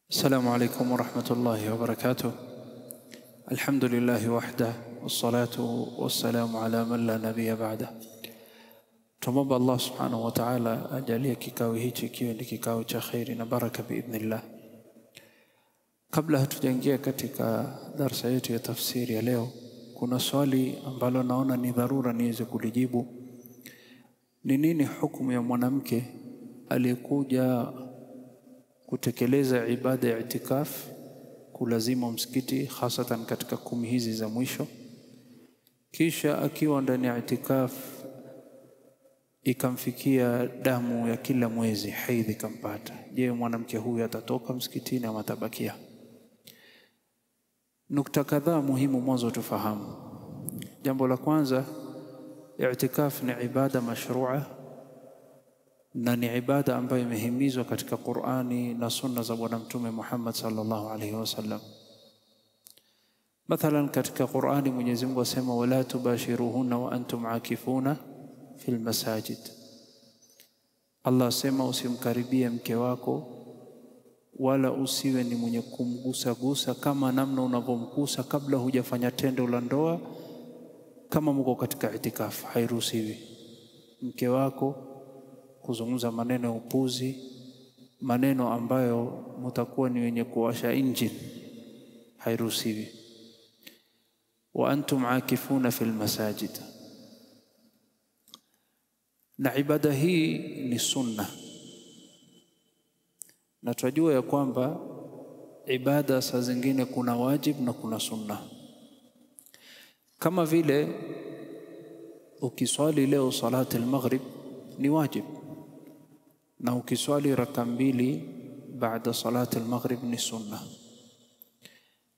السلام عليكم ورحمة الله وبركاته. الحمد لله وحده والصلاة والسلام على من لا نبي بعده. Tumomba Allah subhanahu wa ta'ala ajalie kikao hichi kiwe ni kikao cha khairi na baraka biidhnillah. Kabla hatujaingia katika darasa yetu ya tafsiri ya leo, kuna swali ambalo naona ni dharura niweze kulijibu. Ni nini hukumu ya mwanamke aliyekuja kutekeleza ibada ya itikaf kulazima msikiti hasatan katika 10 hizi za mwisho, kisha akiwa ndani ya itikaf ikamfikia damu ya kila mwezi, haidhi kampata? Je, mwanamke huyu atatoka msikitini ama atabakia? Nukta kadhaa muhimu mwanzo tufahamu. Jambo la kwanza, itikaf ni ibada mashrua na ni ibada ambayo imehimizwa katika Qur'ani na sunna za Bwana Mtume Muhammad sallallahu alaihi wasallam. Mathalan, katika Qur'ani Mwenyezi Mungu asema wala tubashiruhunna wa antum akifuna fil masajid. Allah asema usimkaribie mke wako wala usiwe ni mwenye kumgusa kama namna unavomgusa kabla hujafanya tendo la ndoa, kama mko katika itikafu. Hairuhusiwi mke wako kuzungumza maneno ya upuzi, maneno ambayo mtakuwa ni wenye kuwasha injini. Hairuhusiwi. Wa antum akifuna fil masajid. Na ibada hii ni sunna, na tunajua ya kwamba ibada saa zingine kuna wajib na kuna sunna. Kama vile ukiswali leo salati al-maghrib ni wajib, na ukiswali raka 2 baada salati al-maghrib ni sunna.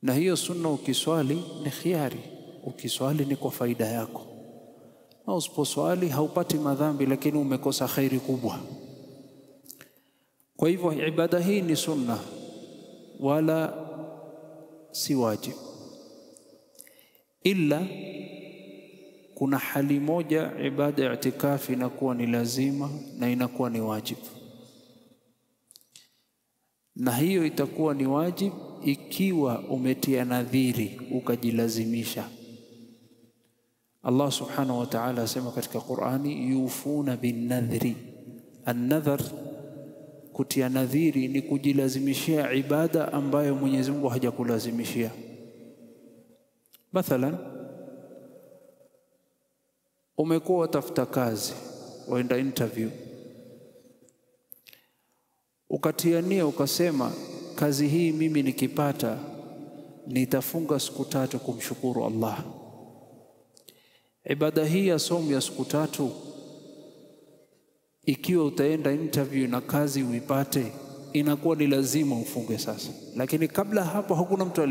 Na hiyo sunna ukiswali ni khiari, ukiswali ni kwa faida yako, na usiposwali haupati madhambi, lakini umekosa khairi kubwa. Kwa hivyo ibada hii ni sunna wala si wajib, ila kuna hali moja ibada ya itikafi inakuwa ni lazima na inakuwa ni wajib. Na hiyo itakuwa ni wajib ikiwa umetia nadhiri ukajilazimisha. Allah subhanahu wa ta'ala asema katika Qur'ani yufuna bin nadhri. An-nadhar, kutia nadhiri, ni kujilazimishia ibada ambayo Mwenyezi Mungu hajakulazimishia. Mathalan, umekuwa tafuta kazi, waenda interview, ukatiania ukasema kazi hii mimi nikipata nitafunga siku 3 kumshukuru Allah. Ibada hii ya somo ya siku 3, ikiwa utaenda interview na kazi uipate, inakuwa ni lazima ufunge sasa. Lakini kabla hapo hakuna mtu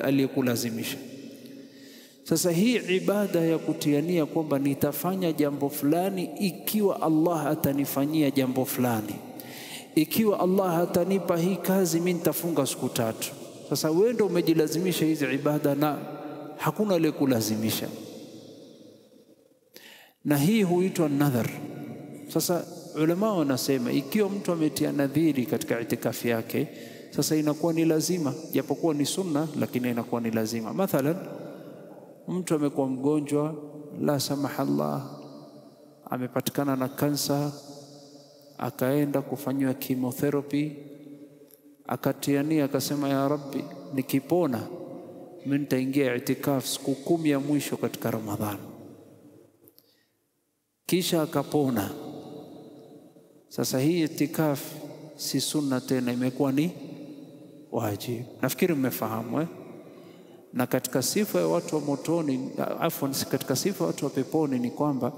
aliyekulazimisha. Sasa hii ibada ya kutiania kwamba nitafanya jambo fulani ikiwa Allah atanifanyia jambo fulani, ikiwa Allah atanipa hii kazi mimi nitafunga siku 3. Sasa wewe ndio umejilazimisha hizi ibada na hakuna aliyekulazimisha, na hii huitwa nadhar. Sasa ulama wanasema ikiwa mtu ametia nadhiri katika itikafi yake, sasa inakuwa ni lazima, japokuwa ni sunna lakini inakuwa ni lazima. Mathalan, mtu amekuwa mgonjwa, la samahallah, amepatikana na kansa, akaenda kufanywa chemotherapy, akatiania akasema ya Rabbi, nikipona mimi nitaingia itikaf siku 10 ya mwisho katika Ramadhani. Kisha akapona. Sasa hii itikaf si sunna tena, imekuwa ni wajib. Nafikiri mmefahamu Na katika sifa ya watu wa motoni, katika sifa ya watu wa peponi ni kwamba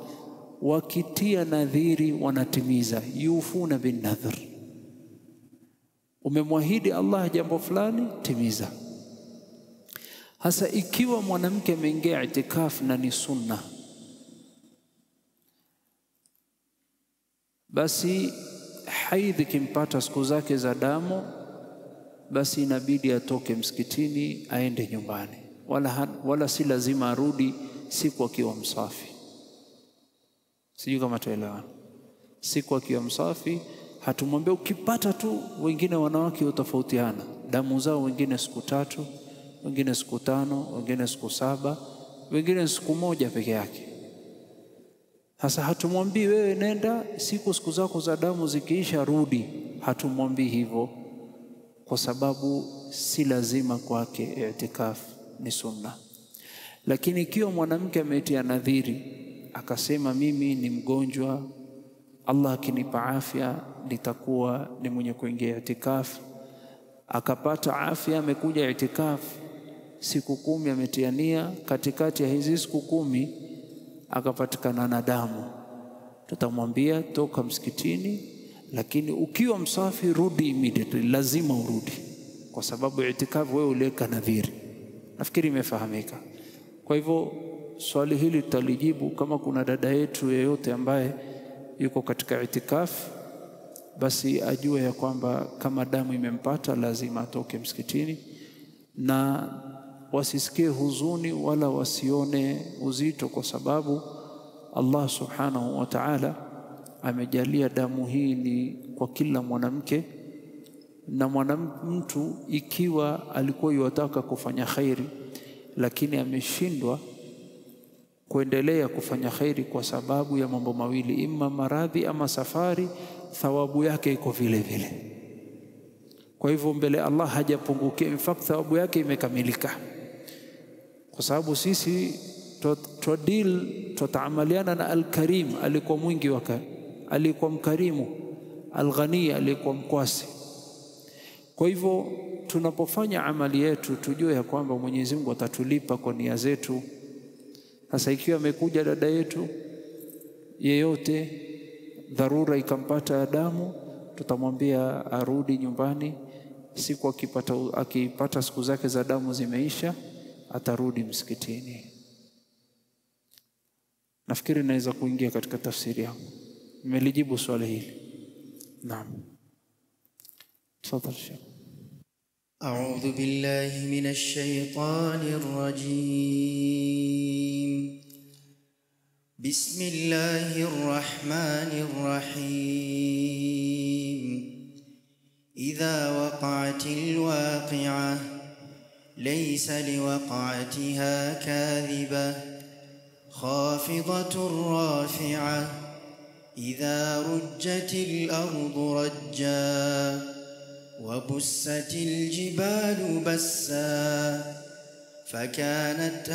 wakitia nadhiri wanatimiza. Yufuna bin nadhr. Umemwahidi Allah jambo fulani, timiza. Hasa ikiwa mwanamke ameingia itikaf na ni sunna, basi haidhi kimpata siku zake za damu, basi inabidi atoke msikitini aende nyumbani, wala si lazima arudi siku akiwa msafi. Sijui kama tuelewana. Siku akiwa msafi hatumwambia ukipata tu. Wengine wanawake utofautiana, damu zao wengine siku 3, wengine siku 5, wengine siku 7, wengine siku 1 peke yake. Sasa hatumwambii wewe nenda siku zako za damu zikiisha rudi, hatumwambii hivyo, kwa sababu si lazima kwake i'tikaf, ni sunna. Lakini ikiwa mwanamke ametia nadhiri akasema mimi ni mgonjwa, Allah akinipa afya nitakuwa ni mwenye kuingia i'tikaf, akapata afya amekuja i'tikaf siku 10 ametiania, katikati ya hizi siku 10 akapatikana na damu, tutamwambia toka msikitini, lakini ukiwa msafi rudi immediately, lazima urudi, kwa sababu i'tikaf wewe uliweka nadhiri. Nafikiri imefahamika. Kwa hivyo swali hili tutalijibu. Kama kuna dada yetu yeyote ambaye yuko katika i'tikaf, basi ajue ya kwamba kama damu imempata lazima atoke msikitini, na wasisikie huzuni wala wasione uzito, kwa sababu Allah subhanahu wa ta'ala amejalia damu hii ni kwa kila mwanamke. Na mwanamtu ikiwa alikuwa yataka kufanya khairi lakini ameshindwa kuendelea kufanya khairi kwa sababu ya mambo mawili, imma maradhi ama safari, thawabu yake iko vile vile. Kwa hivyo mbele Allah hajapungukia, in fact thawabu yake imekamilika, kwa sababu sisi tutaamaliana na al-Karim, alikuwa mwingi alikuwa mkarimu, al-Ghani alikuwa mkwasi. Kwa hivyo tunapofanya amali yetu tujue ya kwamba Mwenyezi Mungu atatulipa kwa nia zetu. Sasa ikiwa amekuja dada yetu yeyote, dharura ikampata damu, tutamwambia arudi nyumbani. Siku akipata siku zake za damu zimeisha, atarudi msikitini. Nafikiri naweza kuingia katika tafsiri yangu. Nimelijibu swali hili. Naam. Tafadhali Sheikh. أعوذ بالله من الشيطان الرجيم. بسم الله الرحمن الرحيم. إذا وقعت الواقعة ليس لوقعتها كاذبة خافضة رافعة إذا رجت الأرض رجا وبست الجبال بسا فكانت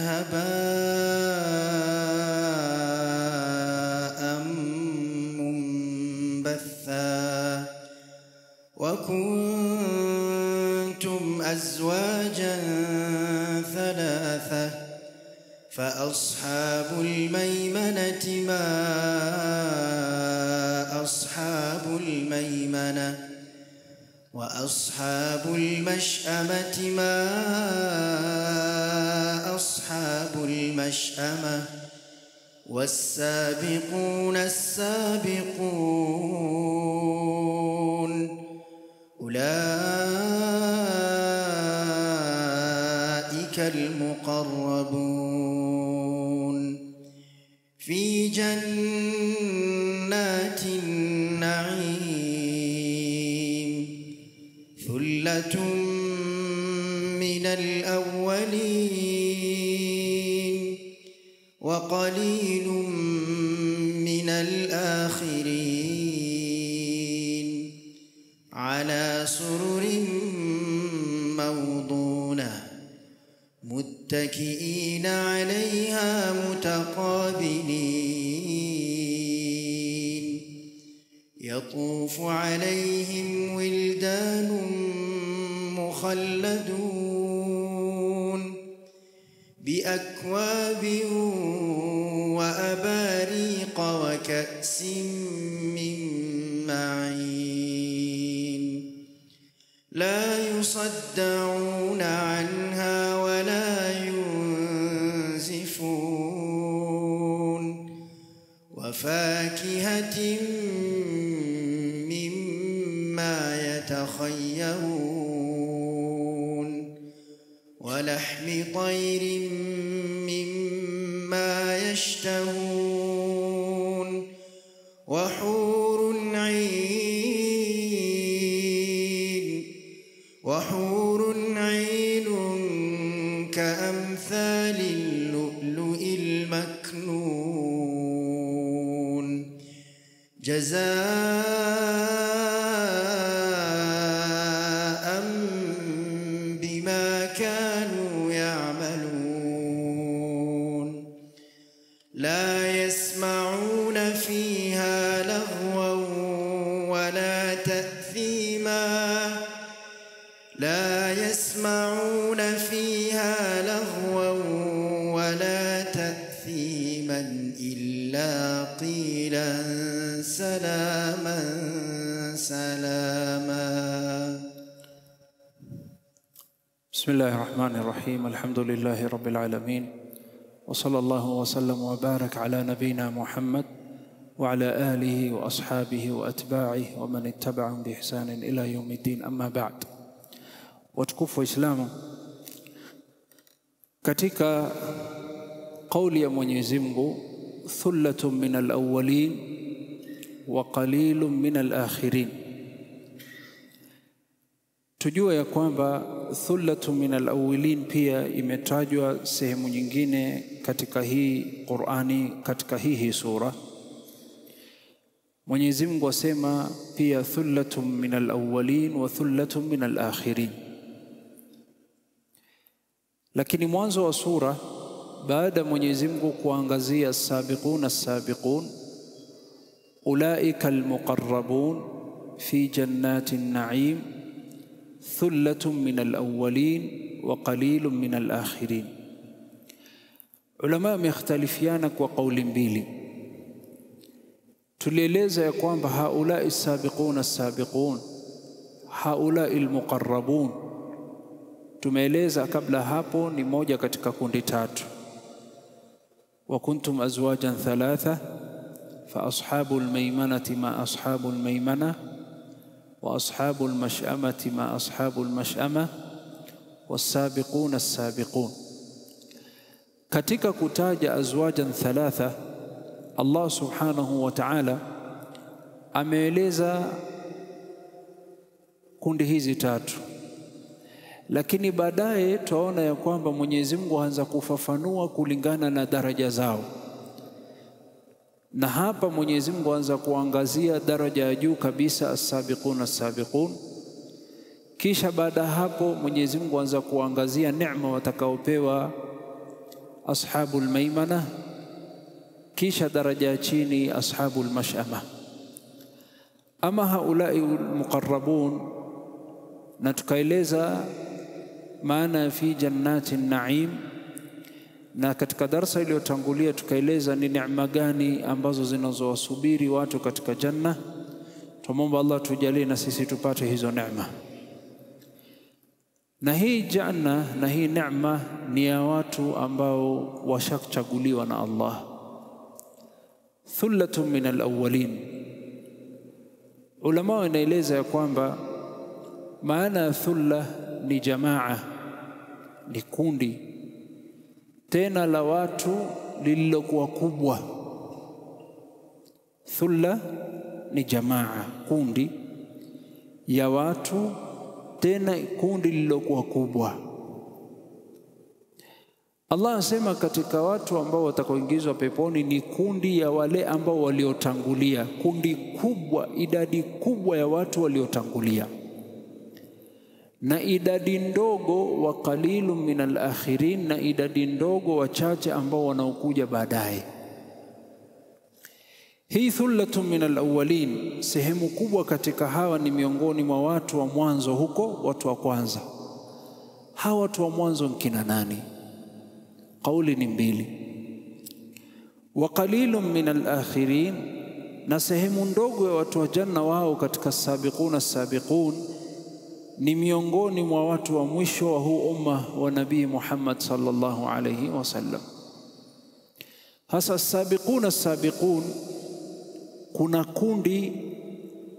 هباء منبثا وكنتم أزواجا ثلاثة فأصحاب الميمنة ما أصحاب الميمنة وأصحاب المشأمة ما أصحاب المشأمة والسابقون السابقون أولئك المقربون في جنات النعيم ثلة من الأولين وقليل من الآخرين على سرر موضونة متكئين عليها متقابلين يطوف عليهم ولدان مخلدون بأكواب وأباريق وكأس من معين لا يصدعون عنها ولا ينزفون وفاكهة مما يتخيرون ولحم طير مما يشتهون وحور عين وحور عين كأمثال اللؤلؤ المكنون جزاء بما كانوا يعملون لا يسمعون فيها لغوا ولا تأثيما لا يسمعون فيها لغوا ولا تأثيما إلا قيلا سلاما سلاما. بسم الله الرحمن الرحيم. الحمد لله رب العالمين، وصلى الله وسلم وبارك على نبينا محمد وعلى آله وأصحابه وأتباعه ومن اتبعهم بإحسان إلى يوم الدين. أما بعد، watukufu wa Islamu, katika kauli ya Mwenyezi Mungu, thullatun min al-awwalin wa qalilun min al-akhirin, tujue ya kwamba thullatun min al-awwalin pia imetajwa sehemu nyingine katika hii Qur'ani, katika hii sura. Mwenyezi Mungu asema pia thullatun min al-awwalin wa thullatun min al-akhirin. Lakini mwanzo wa sura, baada Mwenyezi Mungu kuangazia as-sabiqun as-sabiqun ulaika al-muqarrabun fi jannatin na'im thullatun min al-awwalin wa qalilun min al-akhirin, ulama wamekhtalifiana kwa kauli mbili. Tulieleza ya kwamba haulai as-sabiqun as-sabiqun, haulai al-muqarrabun, tumeeleza kabla hapo ni moja katika kundi tatu. Wa kuntum azwajan thalatha fa ashabul maymanati ma ashabul maymana wa ashabul mash'amati ma ashabul mash'ama was-sabiqun as-sabiqun. Katika kutaja azwajan thalatha, Allah subhanahu wa ta'ala ameeleza kundi hizi tatu, lakini baadaye tunaona ya kwamba Mwenyezi Mungu aanza kufafanua kulingana na daraja zao. Na hapa Mwenyezi Mungu aanza kuangazia daraja ya juu kabisa, as-sabiqun as-sabiqun. Kisha baada hapo Mwenyezi Mungu aanza kuangazia neema watakaopewa ashabul maymana, kisha daraja ya chini ashabul mash'ama. Ama haulai muqarrabun, na tukaeleza maana fi jannatin na'im, na katika darasa iliyotangulia tukaeleza ni neema gani ambazo zinazowasubiri watu katika janna. Tumomba Allah tujalie na sisi tupate hizo neema. Na hii janna na hii neema ni ya watu ambao washachaguliwa na Allah. Thullatun min al-awwalin, ulama wanaeleza ya kwamba maana ya thulla ni jamaa, ni kundi tena la watu lililokuwa kubwa. Thulla ni jamaa, kundi ya watu, tena kundi lililokuwa kubwa. Allah anasema katika watu ambao watakaoingizwa peponi ni kundi ya wale ambao waliotangulia, kundi kubwa, idadi kubwa ya watu waliotangulia, na idadi ndogo wa qalilun min al-akhirin, na idadi ndogo wachache ambao wanaokuja baadaye. Hii thullatun min al-awwalin, sehemu kubwa katika hawa ni miongoni mwa watu wa mwanzo huko, watu wa kwanza. Hawa watu wa mwanzo ni kina nani? Kauli ni mbili. Wa qalilun min al-akhirin, na sehemu ndogo ya watu wa janna wao katika sabiquna as-sabiqun ni miongoni mwa watu wa mwisho wa huu umma wa Nabii Muhammad sallallahu alayhi wasallam. Hasa sabiquna as-sabiqun, kuna kundi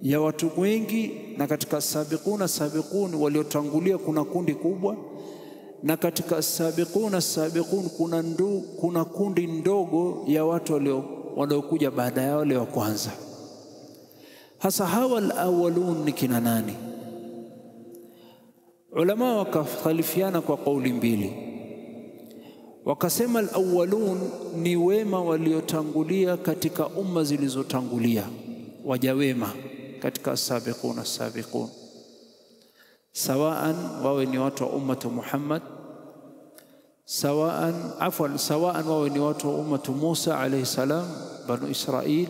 ya watu wengi, na katika sabiquna as-sabiqun waliotangulia kuna kundi kubwa, na katika sabiquna as-sabiqun kuna kundi ndogo ya watu waliokuja baada ya wale wa kwanza. Hasa hawa al-awwalun ni kina nani? Ulama wakakhalifiana kwa kauli mbili. Wakasema al-awwalun ni wema waliotangulia katika umma zilizotangulia, waja wema katika as-sabiqun as-sabiqun, sawaan wawe ni watu wa ummatu Muhammad, sawaan wawe ni watu wa ummatu Musa alayhi salam, banu Israil,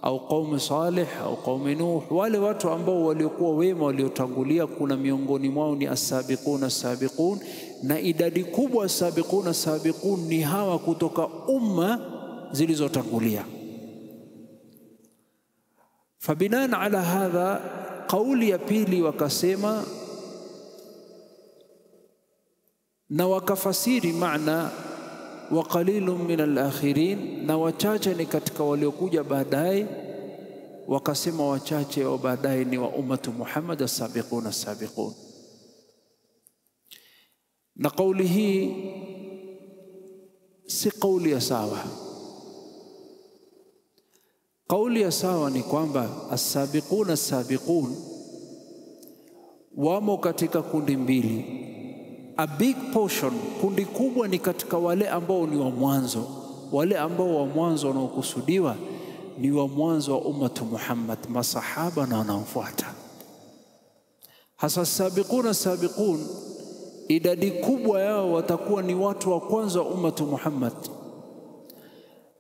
au qaumi Salih au qaumi Nuh, wale watu ambao waliokuwa wema waliotangulia, kuna miongoni mwao ni as-sabiqun as-sabiqun, na idadi kubwa as-sabiqun as-sabiqun ni hawa kutoka umma zilizotangulia. Fabinan ala hadha, kauli ya pili wakasema na wakafasiri maana wa qalilun min al-akhirin, na wachache ni katika waliokuja baadaye. Wakasema wachache wa baadaye ni wa ummatu Muhammad as-sabiqun as-sabiqun. Na kauli hii si kauli ya sawa. Kauli ya sawa ni kwamba as-sabiqun as-sabiqun wamo katika kundi mbili. A big portion, kundi kubwa ni katika wale ambao ni wa mwanzo. Wale ambao wa mwanzo wanaokusudiwa ni wa mwanzo wa ummatu Muhammad, masahaba na wanaofuata. Hasa sabiquna sabiqun, idadi kubwa yao watakuwa ni watu wa kwanza wa ummatu Muhammad,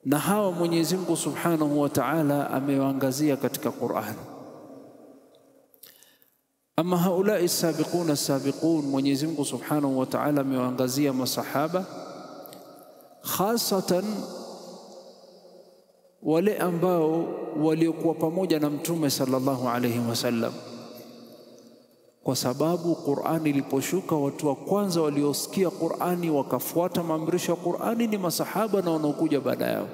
na hawa Mwenyezi Mungu Subhanahu wa Ta'ala amewaangazia katika Qur'an. Ama haulai sabiquna sabiqun, Mwenyezi Mungu Subhanahu wa Ta'ala amewaangazia masahaba, hasatan wale ambao waliokuwa pamoja na Mtume sallallahu alayhi wasallam, kwa sababu Qur'ani iliposhuka watu wa kwanza waliosikia Qur'ani wakafuata maamrisho ya Qur'ani ni masahaba na wanaokuja baada yao.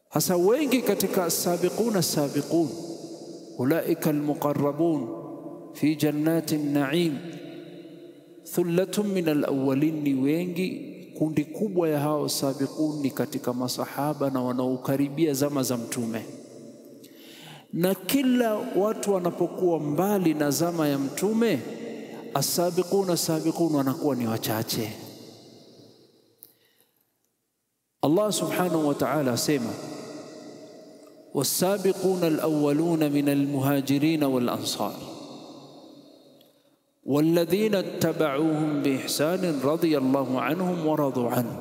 Hasa wengi katika sabiquna sabiqun, ulaika almuqarrabun fi jannatin na'im thullatun min alawwalin, ni wengi, kundi kubwa ya hao sabiqun ni katika masahaba na wanaokaribia zama za Mtume. Na kila watu wanapokuwa mbali na zama ya Mtume, as-sabiquna sabiqun wanakuwa ni wachache. Allah Subhanahu wa Ta'ala asema was-sabiquna al-awwaluna min al-muhajirin wal-ansar والذين اتبعوهم بإحسان رضي الله عنهم ورضوا عنه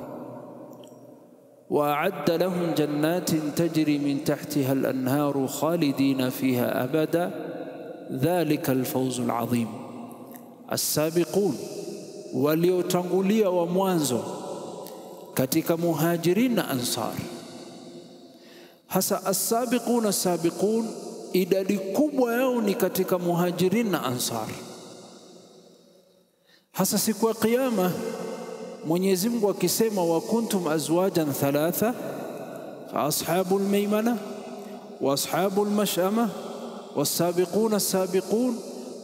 وأعد لهم جنات تجري من تحتها الأنهار خالدين فيها أبدا ذلك الفوز العظيم. السابقون waliotangulia wa mwanzo katika muhajirin na ansar. Hasa as-sabiquna as-sabiqun, idadi kubwa yao ni katika muhajirin na ansar. Hasa siku ya Kiyama Mwenyezi Mungu akisema wa kuntum azwajan thalatha fa ashabul maymana wa ashabul mash'ama was-sabiquna as-sabiqun,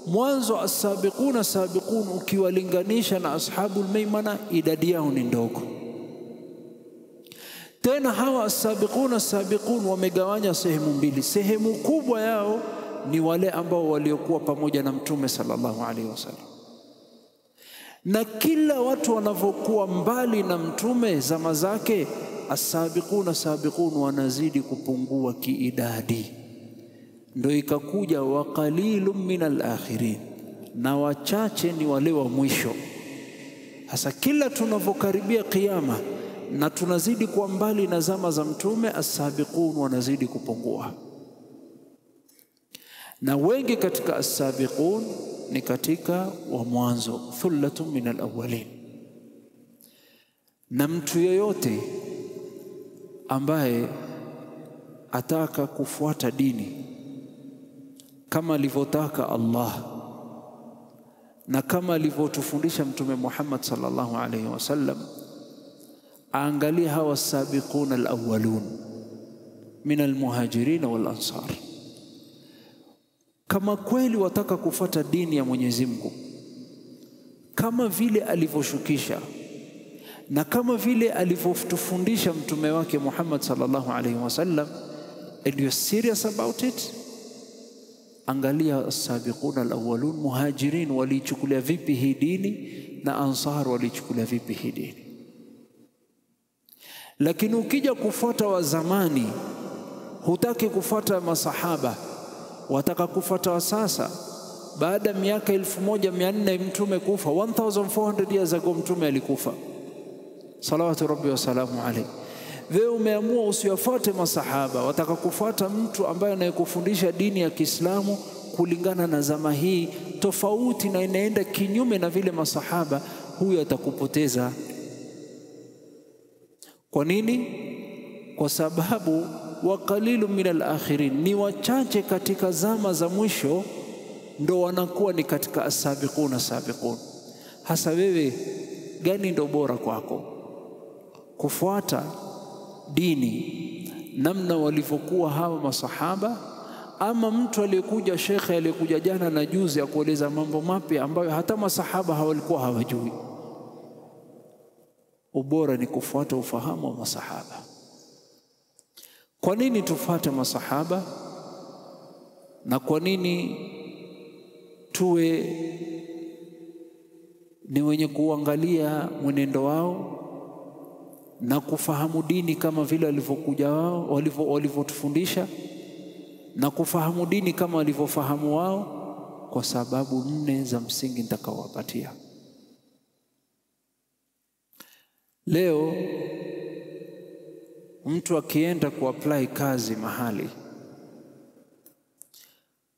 mwanzo as-sabiquna as-sabiqun ukiwalinganisha na ashabul maymana idadi yao ni ndogo. Tena hawa as-sabiquna as-sabiqun wamegawanya sehemu mbili. Sehemu kubwa yao ni wale ambao waliokuwa pamoja na Mtume sallallahu alaihi wasallam, na kila watu wanavyokuwa mbali na Mtume zama zake, as-sabiquna as-sabiqun wanazidi kupungua kiidadi. Ndio ikakuja wa qalilun min al-akhirin, na wachache ni wale wa mwisho. Hasa kila tunavyokaribia kiyama na tunazidi kuwa mbali na zama za Mtume, as-sabiqun wanazidi kupungua, na wengi katika as-sabiqun ni katika wa mwanzo, thullatun min al-awwalin. Na mtu yeyote ambaye ataka kufuata dini kama alivyotaka Allah na kama alivyotufundisha Mtume Muhammad sallallahu alaihi wasallam, aangalie hawa sabiquna al-awwalun min al-muhajirin wal-ansar. Kama kweli wataka kufuata dini ya Mwenyezi Mungu kama vile alivyoshukisha na kama vile alivyotufundisha Mtume wake Muhammad sallallahu alaihi wasallam, and you're serious about it, Angalia as-sabiquna al-awwalun, muhajirin walichukulia vipi hii dini na ansar walichukulia vipi hii dini. Lakini ukija kufuata wa zamani, hutaki kufuata masahaba, wataka kufuata wa sasa. Baada miaka 1400 mtume kufa, 1400 years ago mtume alikufa, salawatu rabbi wa salamu alayhi. Wewe umeamua usiwafuate masahaba, wataka kufuata mtu ambaye anayekufundisha dini ya Kiislamu kulingana na zama hii tofauti na inaenda kinyume na vile masahaba, huyo atakupoteza. Kwa nini? Kwa sababu waqalilu minal akhirin, ni wachache katika zama za mwisho ndo wanakuwa ni katika as-sabiquna sabiqun. Hasa wewe gani ndo bora kwako? Kufuata dini namna walivyokuwa hawa masahaba, ama mtu aliyekuja shekhe aliyekuja jana na juzi akueleza mambo mapya ambayo hata masahaba hawalikuwa hawajui? Ubora ni kufuata ufahamu wa masahaba. Kwa nini tufuate masahaba? Na kwa nini tuwe ni wenye kuangalia mwenendo wao na kufahamu dini kama vile walivyokuja wao, walivyotufundisha, na kufahamu dini kama walivyofahamu wao? Kwa sababu 4 za msingi nitakaowapatia leo. Mtu akienda kuapply kazi mahali,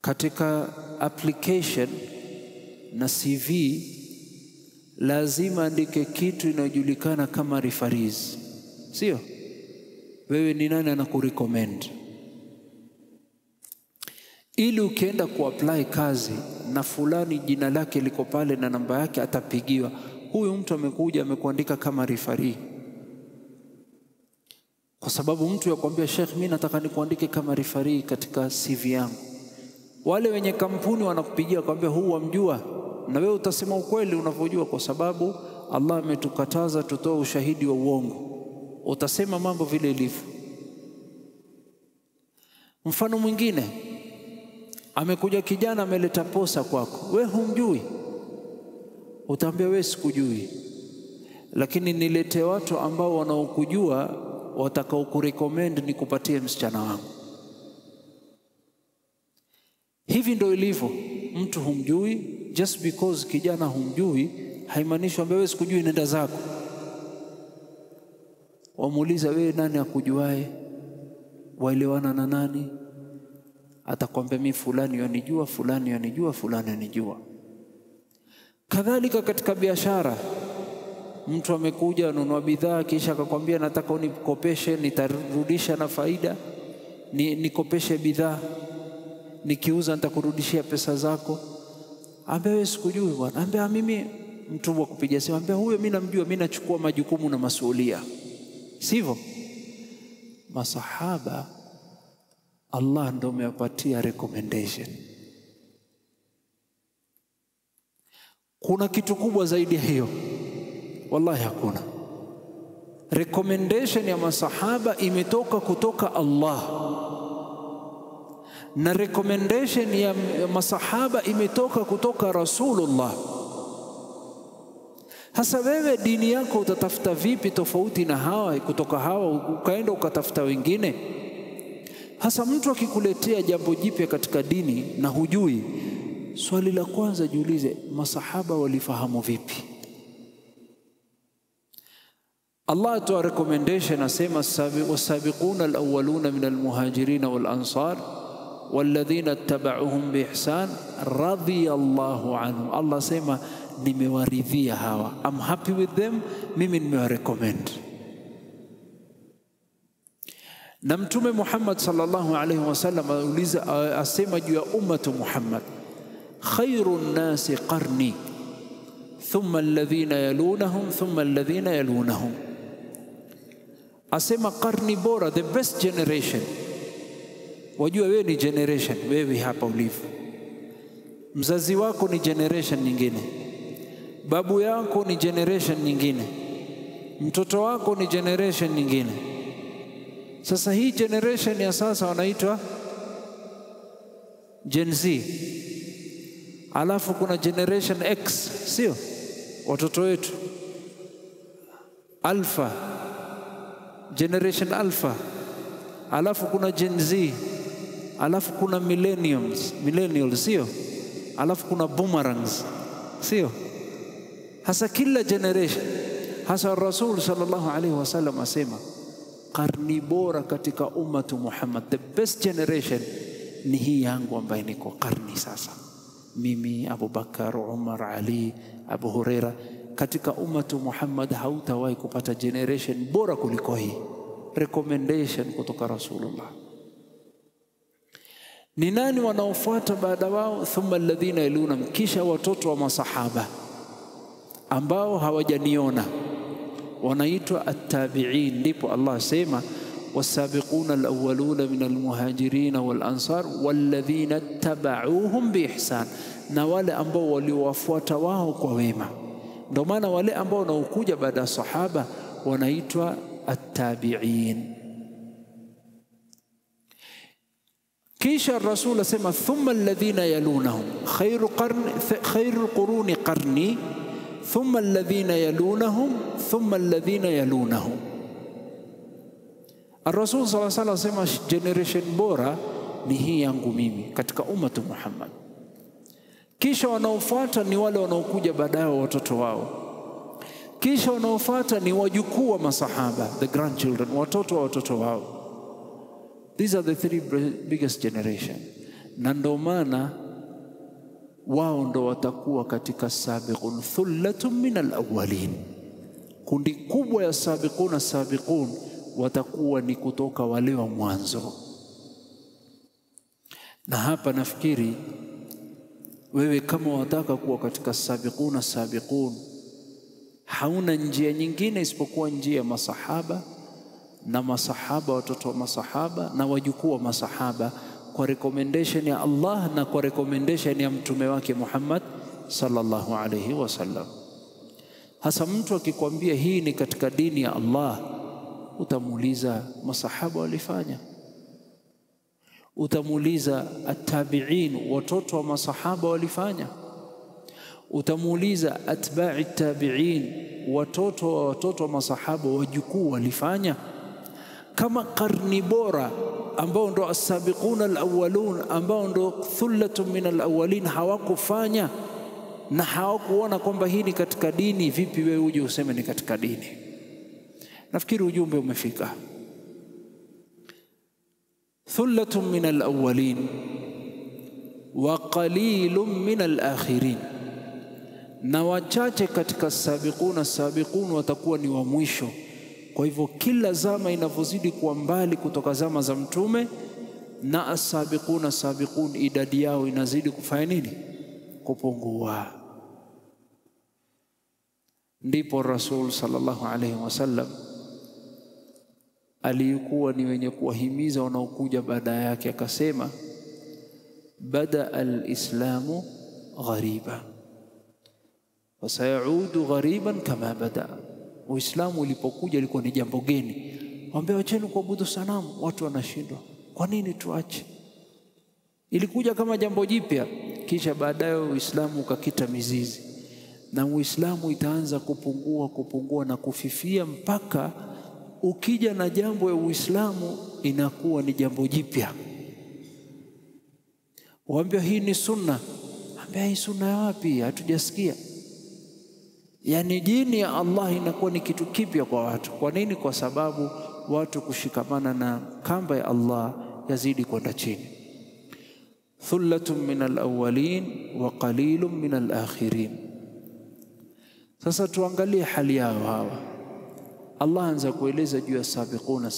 katika application na CV lazima andike kitu inayojulikana kama referees, sio? Wewe ni nani anakurecommend? Ili ukienda kuapply kazi na fulani jina lake liko pale na namba yake atapigiwa, huyu mtu amekuja amekuandika kama referee. Kwa sababu mtu yakwambia, Sheikh, mimi nataka nikuandike kama referee katika CV yangu. Wale wenye kampuni wanakupigia kwambia huu wamjua, na wewe utasema ukweli unavyojua, kwa sababu Allah ametukataza tutoe ushahidi wa uongo. Utasema mambo vile ilivyo. Mfano mwingine, amekuja kijana ameleta posa kwako, wewe humjui, utaambia wewe sikujui, lakini nilete watu ambao wanaokujua watakao kurecommend nikupatie msichana wangu. Hivi ndio ilivyo. Mtu humjui, just because kijana humjui haimaanishi wewe sikujui, nenda zako. Wamuuliza, wewe nani akujuae? Waelewana na nani? Atakwambia mimi fulani yanijua, fulani yanijua, fulani yanijua. Kadhalika katika biashara, mtu amekuja anunua bidhaa kisha akakwambia nataka unikopeshe, nitarudisha na faida, nikopeshe bidhaa, nikiuza nitakurudishia pesa zako. Ambia wewe sikujui bwana. Ambia mimi mtu wa kupiga simu, ambia huyo mimi namjua, mimi nachukua majukumu na masuhulia. Sivyo? Masahaba Allah ndio amewapatia recommendation. Kuna kitu kubwa zaidi ya hiyo? Wallahi hakuna. Recommendation ya masahaba imetoka kutoka Allah, na recommendation ya masahaba imetoka kutoka Rasulullah. Hasa wewe dini yako utatafuta vipi tofauti na hawa, kutoka hawa ukaenda ukatafuta wengine? Hasa mtu akikuletea jambo jipya katika dini na hujui, swali la kwanza jiulize, masahaba walifahamu vipi? Allah atoa recommendation, asema wasabiquna alawwaluna min almuhajirin wal ansar walladhina ittaba'uhum biihsan radiyallahu anhum. Allah asema nimewaridhia hawa, I'm happy with them, mimi nimewarecommend. Na Mtume Muhammad sallallahu alaihi wasallam asema juu ya ummatu Muhammad, khairun nasi qarni thumma alladhina yalunahum thumma alladhina yalunahum. Asema qarni bora, the best generation. Wajua wewe ni generation, wewe hapa ulivyo. Mzazi wako ni generation nyingine, babu yako ni generation nyingine, mtoto wako ni generation nyingine. Sasa hii generation ya sasa wanaitwa Gen Z, alafu kuna generation X, sio watoto wetu, Alpha, generation Alpha, alafu kuna Gen Z, alafu kuna millennials, sio, alafu kuna boomerangs, sio. Hasa kila generation, hasa Rasul sallallahu alaihi wasallam asema karni bora katika ummatu Muhammad, the best generation ni hii yangu ambaye niko karni sasa, mimi, Abu Bakar, Umar, Ali, Abu Huraira. Katika ummatu Muhammad hautawahi kupata generation bora kuliko hii. Recommendation kutoka Rasulullah. Ni nani wanaofuata baada wao? Thumma alladhina yalunhum, kisha watoto wa masahaba ambao hawajaniona wanaitwa at-tabi'in. Ndipo Allah asema was-sabiquna al-awwaluna min al-muhajirin wal-ansar walladhina tabauhum biihsan, na wale ambao waliwafuata wao kwa wema. Ndio maana wale ambao wanaokuja baada ya sahaba wanaitwa at-tabi'in. Kisha Rasul asema thumma alladhina yalunahum, khairu quruni qarni thumma alladhina yalunahum thumma alladhina yalunahum. Ar-Rasul sallallahu alaihi wasallam asema generation bora ni hii yangu mimi katika ummatu Muhammad. Kisha wanaofuata ni wale wanaokuja baadaye watoto wao. Kisha wanaofuata ni wajukuu wa masahaba, the grandchildren, watoto wa watoto wao. These are the three biggest generation. Na ndio maana wao ndo watakuwa katika sabiqun thullatun min al-awwalin. Kundi kubwa ya sabiqun watakuwa ni kutoka wale wa mwanzo. Na hapa nafikiri wewe kama wataka kuwa katika sabiqun, hauna njia nyingine isipokuwa njia ya masahaba na masahaba, watoto wa masahaba na wajukuu wa masahaba, kwa recommendation ya Allah na kwa recommendation ya mtume wake Muhammad sallallahu alayhi wasallam. Hasa mtu akikwambia hii ni katika dini ya Allah, utamuuliza masahaba walifanya, utamuuliza at-tabi'in, watoto wa masahaba walifanya, utamuuliza atba'i at-tabi'in, watoto wa masahaba wajukuu walifanya. Kama karni bora ambao ndo as-sabiquna al-awwalun, ambao ndo thullatun min al-awwalin hawakufanya na hawakuona kwamba hii ni katika dini, vipi wewe uje useme ni katika dini? Nafikiri ujumbe umefika. Thullatun min al-awwalin wa qalilun min al-akhirin, na wachache katika sabiqun watakuwa ni wa mwisho. Kwa hivyo kila zama inavyozidi kuwa mbali kutoka zama za mtume, na as-sabiqun idadi yao inazidi kufanya nini? Kupungua. Ndipo Rasul sallallahu alaihi wasallam alikuwa ni wenye kuwahimiza wanaokuja baada yake, akasema bada al-islamu ghariba wa sayaudu ghariban kama bada. Uislamu ulipokuja ilikuwa ni jambo geni. Waambia wacheni kuabudu sanamu, watu wanashindwa. Kwa nini tuache? Ilikuja kama jambo jipya, kisha baadaye Uislamu ukakita mizizi, na Uislamu itaanza kupungua na kufifia, mpaka ukija na jambo ya Uislamu inakuwa ni jambo jipya. Waambia hii ni sunna. Waambia hii sunna ya wapi? Hatujasikia. Yani dini ya Allah inakuwa ni kitu kipya kwa watu. Kwa nini? Kwa sababu watu kushikamana na kamba ya Allah yazidi kwenda chini. Thullatun min al-awwalin wa qalilun min al-akhirin. Sasa tuangalie hali yao hawa. Allah anza kueleza juu ya sabiqun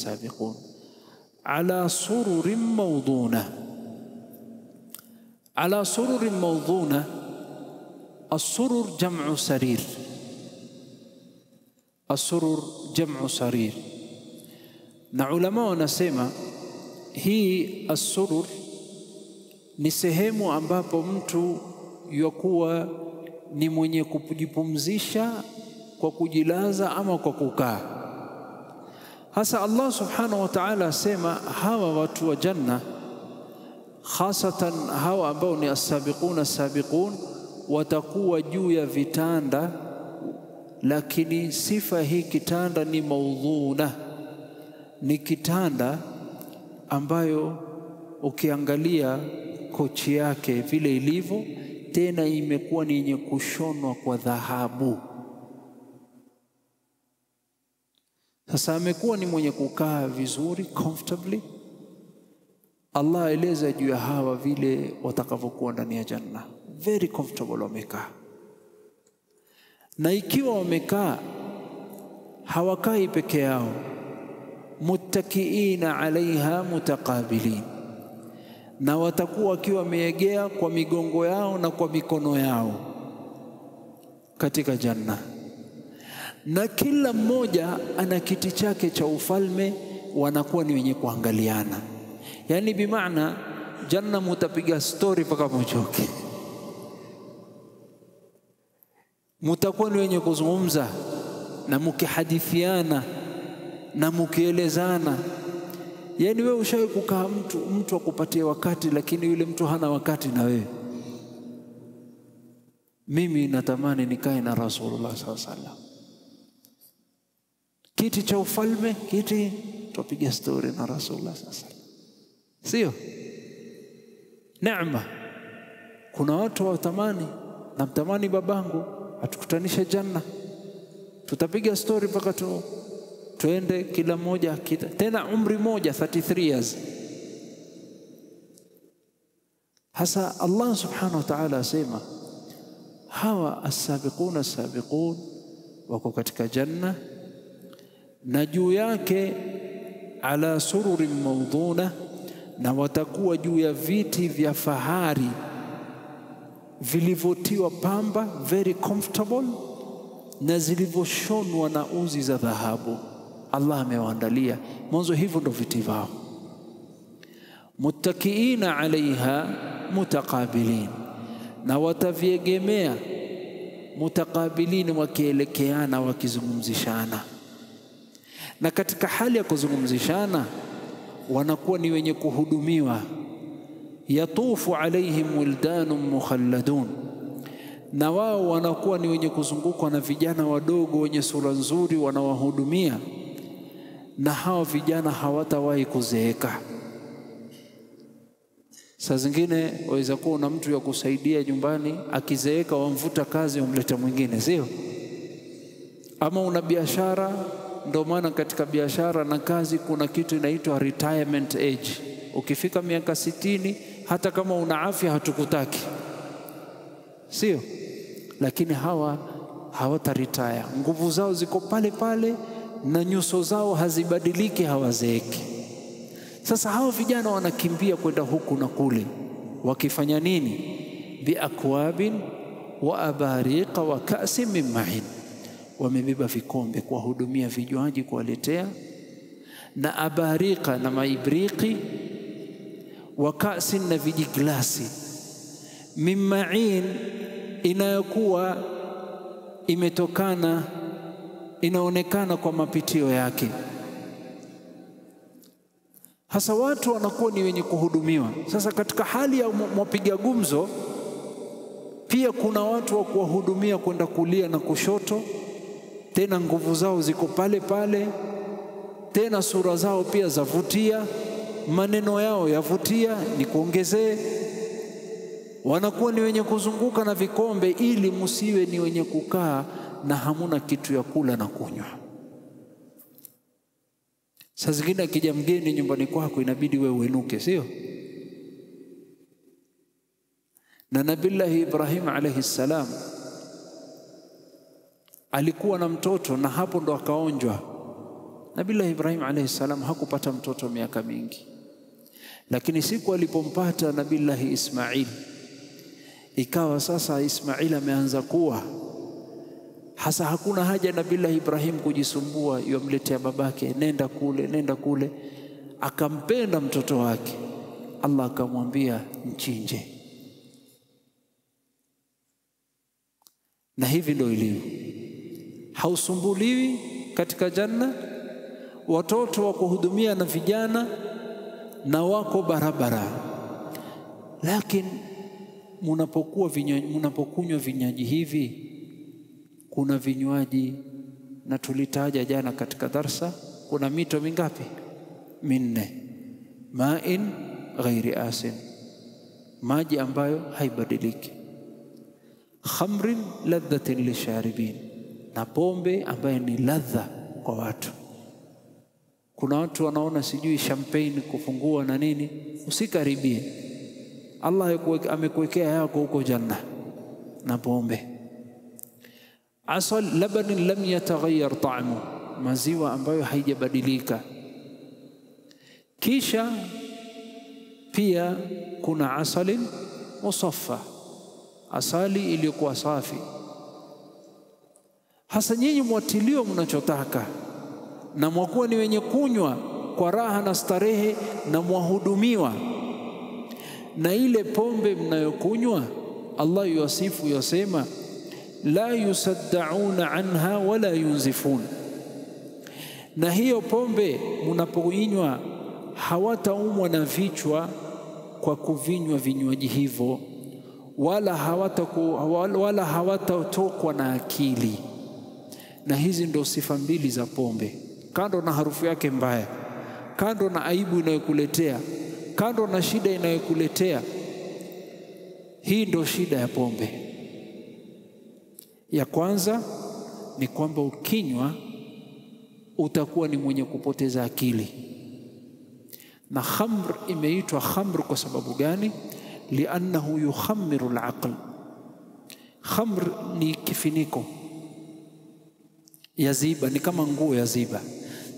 ala sururin mawduna. Ala sururin mawduna, as-surur jam'u sarir. As-surur jam'u sarir. Na ulama wanasema hii as-surur ni sehemu ambapo mtu yakuwa ni mwenye kujipumzisha kwa kujilaza ama kwa kukaa. Hasa Allah subhanahu wa ta'ala asema hawa watu wa janna hasatan hawa ambao ni as-sabiqun watakuwa juu ya vitanda, lakini sifa hii kitanda ni maudhuna, ni kitanda ambayo ukiangalia kochi yake vile ilivyo, tena imekuwa ni yenye kushonwa kwa dhahabu. Sasa amekuwa ni mwenye kukaa vizuri comfortably. Allah aeleza juu ya hawa vile watakavyokuwa ndani ya janna, very comfortable wamekaa. Na ikiwa wamekaa, hawakai peke yao, muttakiina alaiha mutaqabilin, na watakuwa wakiwa wameegea kwa migongo yao na kwa mikono yao katika janna, na kila mmoja ana kiti chake cha ufalme, wanakuwa ni wenye kuangaliana. Yani bimaana janna mutapiga story mpaka mchoke, mutakuwa ni wenye kuzungumza na mukihadithiana na mukielezana. Yani wewe ushawahi kukaa mtu akupatie wakati, lakini yule mtu hana wakati na wewe. Mimi natamani nikae na Rasulullah sallallahu alaihi wasallam, kiti cha ufalme, kiti tupiga story na Rasulullah sallallahu alaihi wasallam, sio neema. Kuna watu watamani, namtamani babangu atukutanishe janna, tutapiga story mpaka tuende kila mmoja tena umri moja 33 years. Hasa Allah subhanahu wa ta'ala asema hawa as-sabiqun wako katika janna, na juu yake ala sururin mawduna, na watakuwa juu ya viti vya fahari vilivyotiwa pamba, very comfortable, na zilivyoshonwa na uzi za dhahabu. Allah amewaandalia mwanzo, hivyo ndo viti vao. Muttakiina alaiha mutaqabilin, na wataviegemea mutaqabilin, wakielekeana, wakizungumzishana. Na katika hali ya kuzungumzishana wanakuwa ni wenye kuhudumiwa. Yatufu alaihim wildanun mukhalladun, na wao wanakuwa ni wenye kuzungukwa na vijana wadogo wenye sura nzuri, wanawahudumia. Na hao vijana hawatawahi kuzeeka. Saa zingine waweza kuwa na mtu ya kusaidia nyumbani, akizeeka wamvuta kazi wamleta mwingine, sio? Ama una biashara, ndio maana katika biashara na kazi kuna kitu inaitwa retirement age. Ukifika miaka 60, hata kama una afya hatukutaki, sio? Lakini hawa hawataretire, nguvu zao ziko pale pale na nyuso zao hazibadiliki, hawazeeki. Sasa hao vijana wanakimbia kwenda huku na kule, wakifanya nini? Biakwabin wa abariqa wa ka'sin min ma'in, wamebeba vikombe kuwahudumia vinywaji, kuwaletea, na abariqa na maibriki, wa ka'sin na vijiglasi, min ma'in, inayokuwa imetokana, inaonekana kwa mapitio yake. Hasa watu wanakuwa ni wenye kuhudumiwa. Sasa katika hali ya mwapiga gumzo, pia kuna watu wa kuwahudumia kwenda kulia na kushoto, tena nguvu zao ziko pale pale, tena sura zao pia zavutia, maneno yao yavutia, ni kuongezee. Wanakuwa ni wenye kuzunguka na vikombe, ili musiwe ni wenye kukaa na hamuna kitu ya kula na kunywa. Saa zingine akija mgeni nyumbani kwako inabidi wewe uinuke, sio? Na Nabii Ibrahim alayhi salam alikuwa na mtoto, na hapo ndo akaonjwa. Nabii Ibrahim alayhi salam hakupata mtoto miaka mingi, lakini siku alipompata Nabii Ismail, ikawa sasa Ismail ameanza kuwa. Hasa hakuna haja Nabii Ibrahim kujisumbua, yomletea babake, nenda kule, nenda kule. Akampenda mtoto wake, Allah akamwambia mchinje. Na hivi ndio ilivyo, hausumbuliwi katika janna. Watoto wa kuhudumia na vijana na wako barabara, Lakini mnapokunywa vinywaji hivi, kuna vinywaji na tulitaja jana katika darsa, kuna mito mingapi? 4. Ma'in ghairi asin, maji ambayo haibadiliki. Khamrin ladhatin lisharibin, na pombe ambayo ni ladha kwa watu. Kuna watu wanaona sijui champagne kufungua na nini, usikaribie. Allah amekuwekea yako huko janna na pombe. Asal labanin lam yataghayyar ta'mu, maziwa ambayo haijabadilika. Kisha pia kuna asalin musaffa, asali iliyokuwa safi. Hasa nyinyi mwatiliwa mnachotaka, na mwakuwa ni wenye kunywa kwa raha na starehe, na mwahudumiwa na ile pombe mnayokunywa. Allah yuwasifu yasema, la yusaddauna anha wala yunzifun, na hiyo pombe mnapoinywa hawataumwa na vichwa kwa kuvinywa vinywaji hivyo, wala hawatatokwa na akili. Na hizi ndo sifa mbili za pombe, kando na harufu yake mbaya, kando na aibu inayokuletea, kando na shida inayokuletea. Hii ndo shida ya pombe. Ya kwanza ni kwamba ukinywa utakuwa ni mwenye kupoteza akili. Na khamr imeitwa khamr kwa sababu gani? Liannahu yukhammiru al-aql. Khamr ni kifiniko ya ziba, ni kama nguo ya ziba.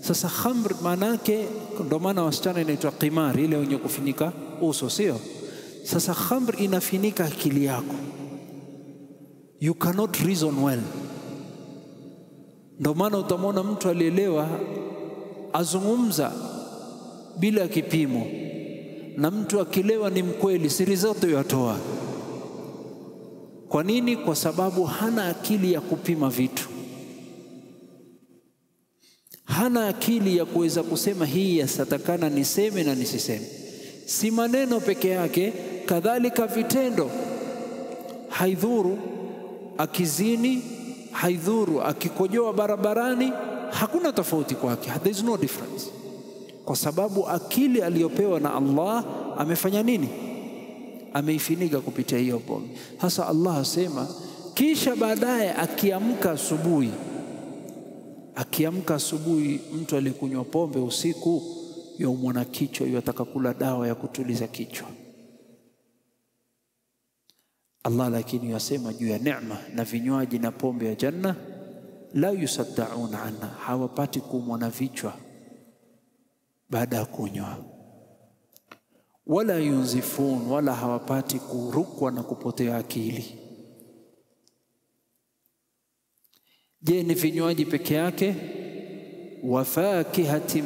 Sasa khamr manake, ndo maana wasichana inaitwa qimar, ile wenye kufinika uso, sio? Sasa khamr inafinika akili yako, you cannot reason well. Ndo maana utamwona mtu alielewa azungumza bila kipimo, na mtu akilewa ni mkweli, siri zote yatoa. Kwa nini? Kwa sababu hana akili ya kupima vitu, hana akili ya kuweza kusema hii yasatakana niseme na nisiseme. Si maneno peke yake, kadhalika vitendo. Haidhuru akizini, haidhuru akikojoa barabarani, hakuna tofauti kwake, there is no difference, kwa sababu akili aliyopewa na Allah amefanya nini? Ameifinika kupitia hiyo pombe. Hasa Allah asema, kisha baadaye akiamka asubuhi, mtu aliyekunywa pombe usiku yaumwa na kichwa, yataka kula dawa ya kutuliza kichwa. Allah lakini yasema juu ya neema na vinywaji na pombe ya janna, la yusaddauna anha, hawapati kuumwa na vichwa baada ya kunywa, wala yunzifun, wala hawapati kurukwa na kupotea akili. Je, ni vinywaji peke yake? wafakihatin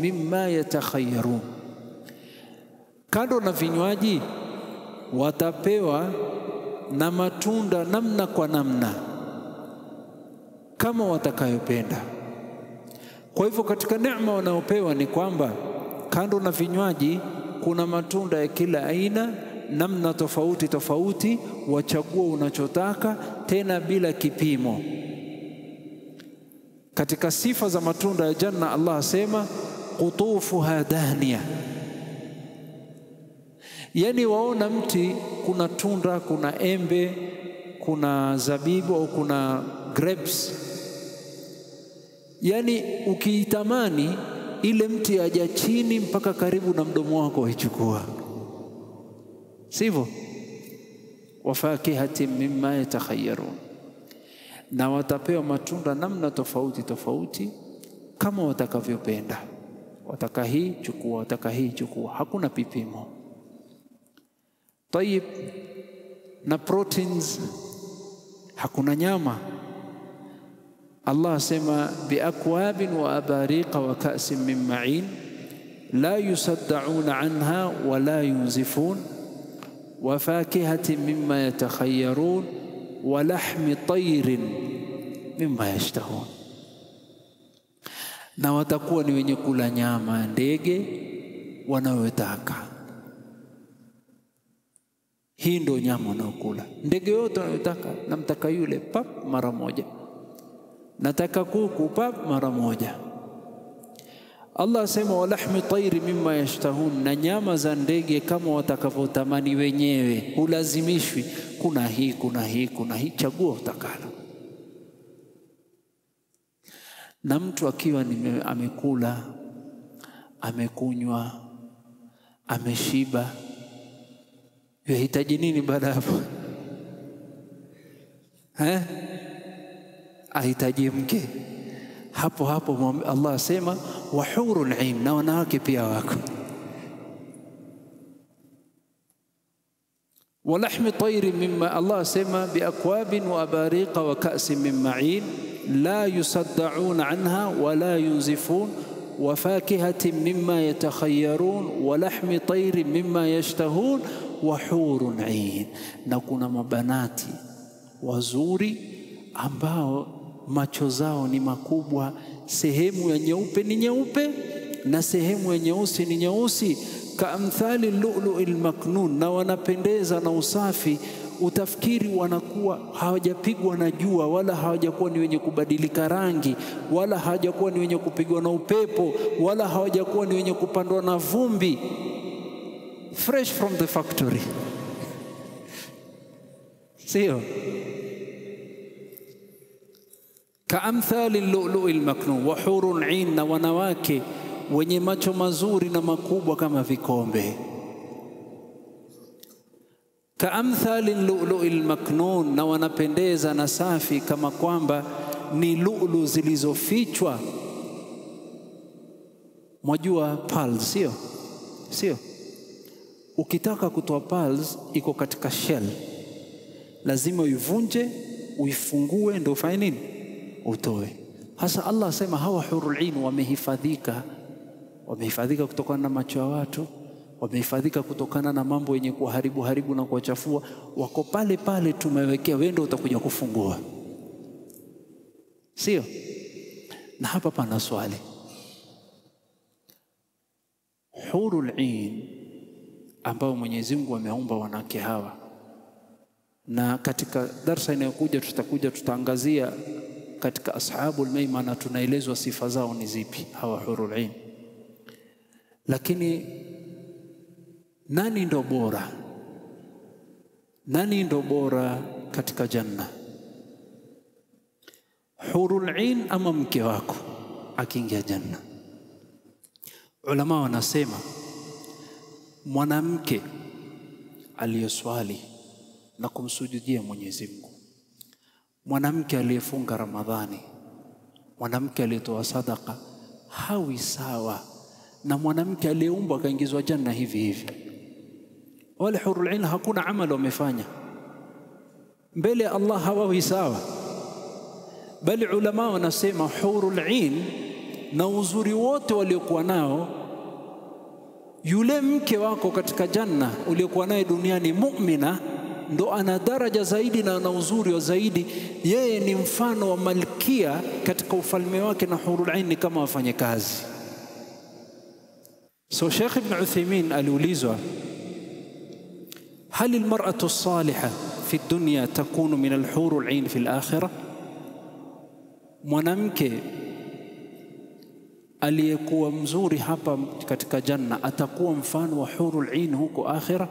mimma yatakhayyarun, kando na vinywaji watapewa na matunda namna kwa namna kama watakayopenda. Kwa hivyo katika neema wanaopewa ni kwamba kando na vinywaji kuna matunda ya kila aina, namna tofauti tofauti, wachagua unachotaka, tena bila kipimo. Katika sifa za matunda ya janna Allah asema qutufuha daniya, yani waona mti, kuna tunda, kuna embe, kuna zabibu au kuna grapes, yani ukiitamani ile mti aja chini mpaka karibu na mdomo wako waichukua, sivyo? Wafakihatin mimma yatakhayyarun, na watapewa matunda namna tofauti tofauti kama watakavyopenda. Wataka hii chukua, wataka hii chukua, hakuna pipimo. Tayib, na proteins, hakuna nyama. Allah asema biakwabin wa abariqa wa ka'sin min ma'in la yusaddauna anha wa la yunzifun wa fakihatin mimma yatakhayyarun wa lahmi tayrin mimma yashtahun, na watakuwa ni wenye kula nyama ndege, wanayotaka. Hii ndio nyama unayokula. Ndege yote unayotaka, namtaka yule pap mara moja, nataka kuku pap mara moja. Allah asema walahmi tayri mimma yashtahun, na nyama za ndege kama watakavyotamani wenyewe, hulazimishwi kuna hii kuna hii kuna hii, chagua utakalo. Na mtu akiwa amekula, amekunywa, ameshiba, yahitaji nini baada hapo? Ahitaji mke. Hapo hapo Allah asema wa hurul ain, na wanawake pia wako. walahmi tayri mimma, Allah asema biakwabin wa abariqa wa ka'sin min ma'in la yusaddauna anha wa la yunzifun wa fakihatin mimma yatakhayyarun wa lahmi tayri mimma yashtahun wa hurun ain. Na kuna mabanati wazuri ambao macho zao ni makubwa, sehemu ya nyeupe ni nyeupe na sehemu ya nyeusi ni nyeusi, kaamthali lu'lu'il maknun, na wanapendeza na usafi, utafikiri wanakuwa hawajapigwa na jua, wala hawajakuwa ni wenye kubadilika rangi, wala hawajakuwa ni wenye kupigwa na upepo, wala hawajakuwa ni wenye kupandwa na vumbi, fresh from the factory. Sio? Kaamthali lu'lu'il maknun wa hurun 'ain, na wanawake wenye macho mazuri na makubwa kama vikombe. Kaamthali lu'lu'il maknun, na wanapendeza na safi kama kwamba ni lu'lu zilizofichwa. Mwajua pearls, sio? Sio? Ukitaka kutoa pearls iko katika shell, lazima uivunje, uifungue, ndio ufanye nini? Utoe. Hasa Allah asema hawa hurul ain wamehifadhika. Wamehifadhika kutokana na macho ya watu, wamehifadhika kutokana na mambo yenye kuharibu na kuchafua. Wako pale pale, tumewekea wewe, ndio utakuja kufungua. Sio? Na hapa pana swali. Hurul ain ambao Mwenyezi Mungu ameumba wanawake hawa, na katika darasa inayokuja tutaangazia katika ashabul maimana, tunaelezwa sifa zao ni zipi hawa hurul ain. Lakini nani ndo bora? Nani ndo bora katika janna? Hurul ain ama mke wako akiingia janna? Ulama wanasema mwanamke aliyeswali na kumsujudia Mwenyezi Mungu, mwanamke aliyefunga Ramadhani, mwanamke aliyetoa sadaka, hawi sawa na mwanamke aliyeumbwa akaingizwa janna hivi hivi. Wale hurul ain hakuna amali wamefanya mbele ya Allah, hawawi sawa. Bali ulama wanasema hurul ain na uzuri wote waliokuwa nao, yule mke wako katika janna uliokuwa naye duniani mu'mina, ndo ana daraja zaidi na ana uzuri wa zaidi. Yeye ni mfano wa malkia katika ufalme wake, na hurul ain kama wafanye kazi. So Sheikh Ibn Uthaymeen aliulizwa, hal almar'atu as-salihah fi dunya takunu min al-hurul ain fi al-akhirah? Mwanamke aliyekuwa mzuri hapa katika janna atakuwa mfano wa hurul ain huko akhira?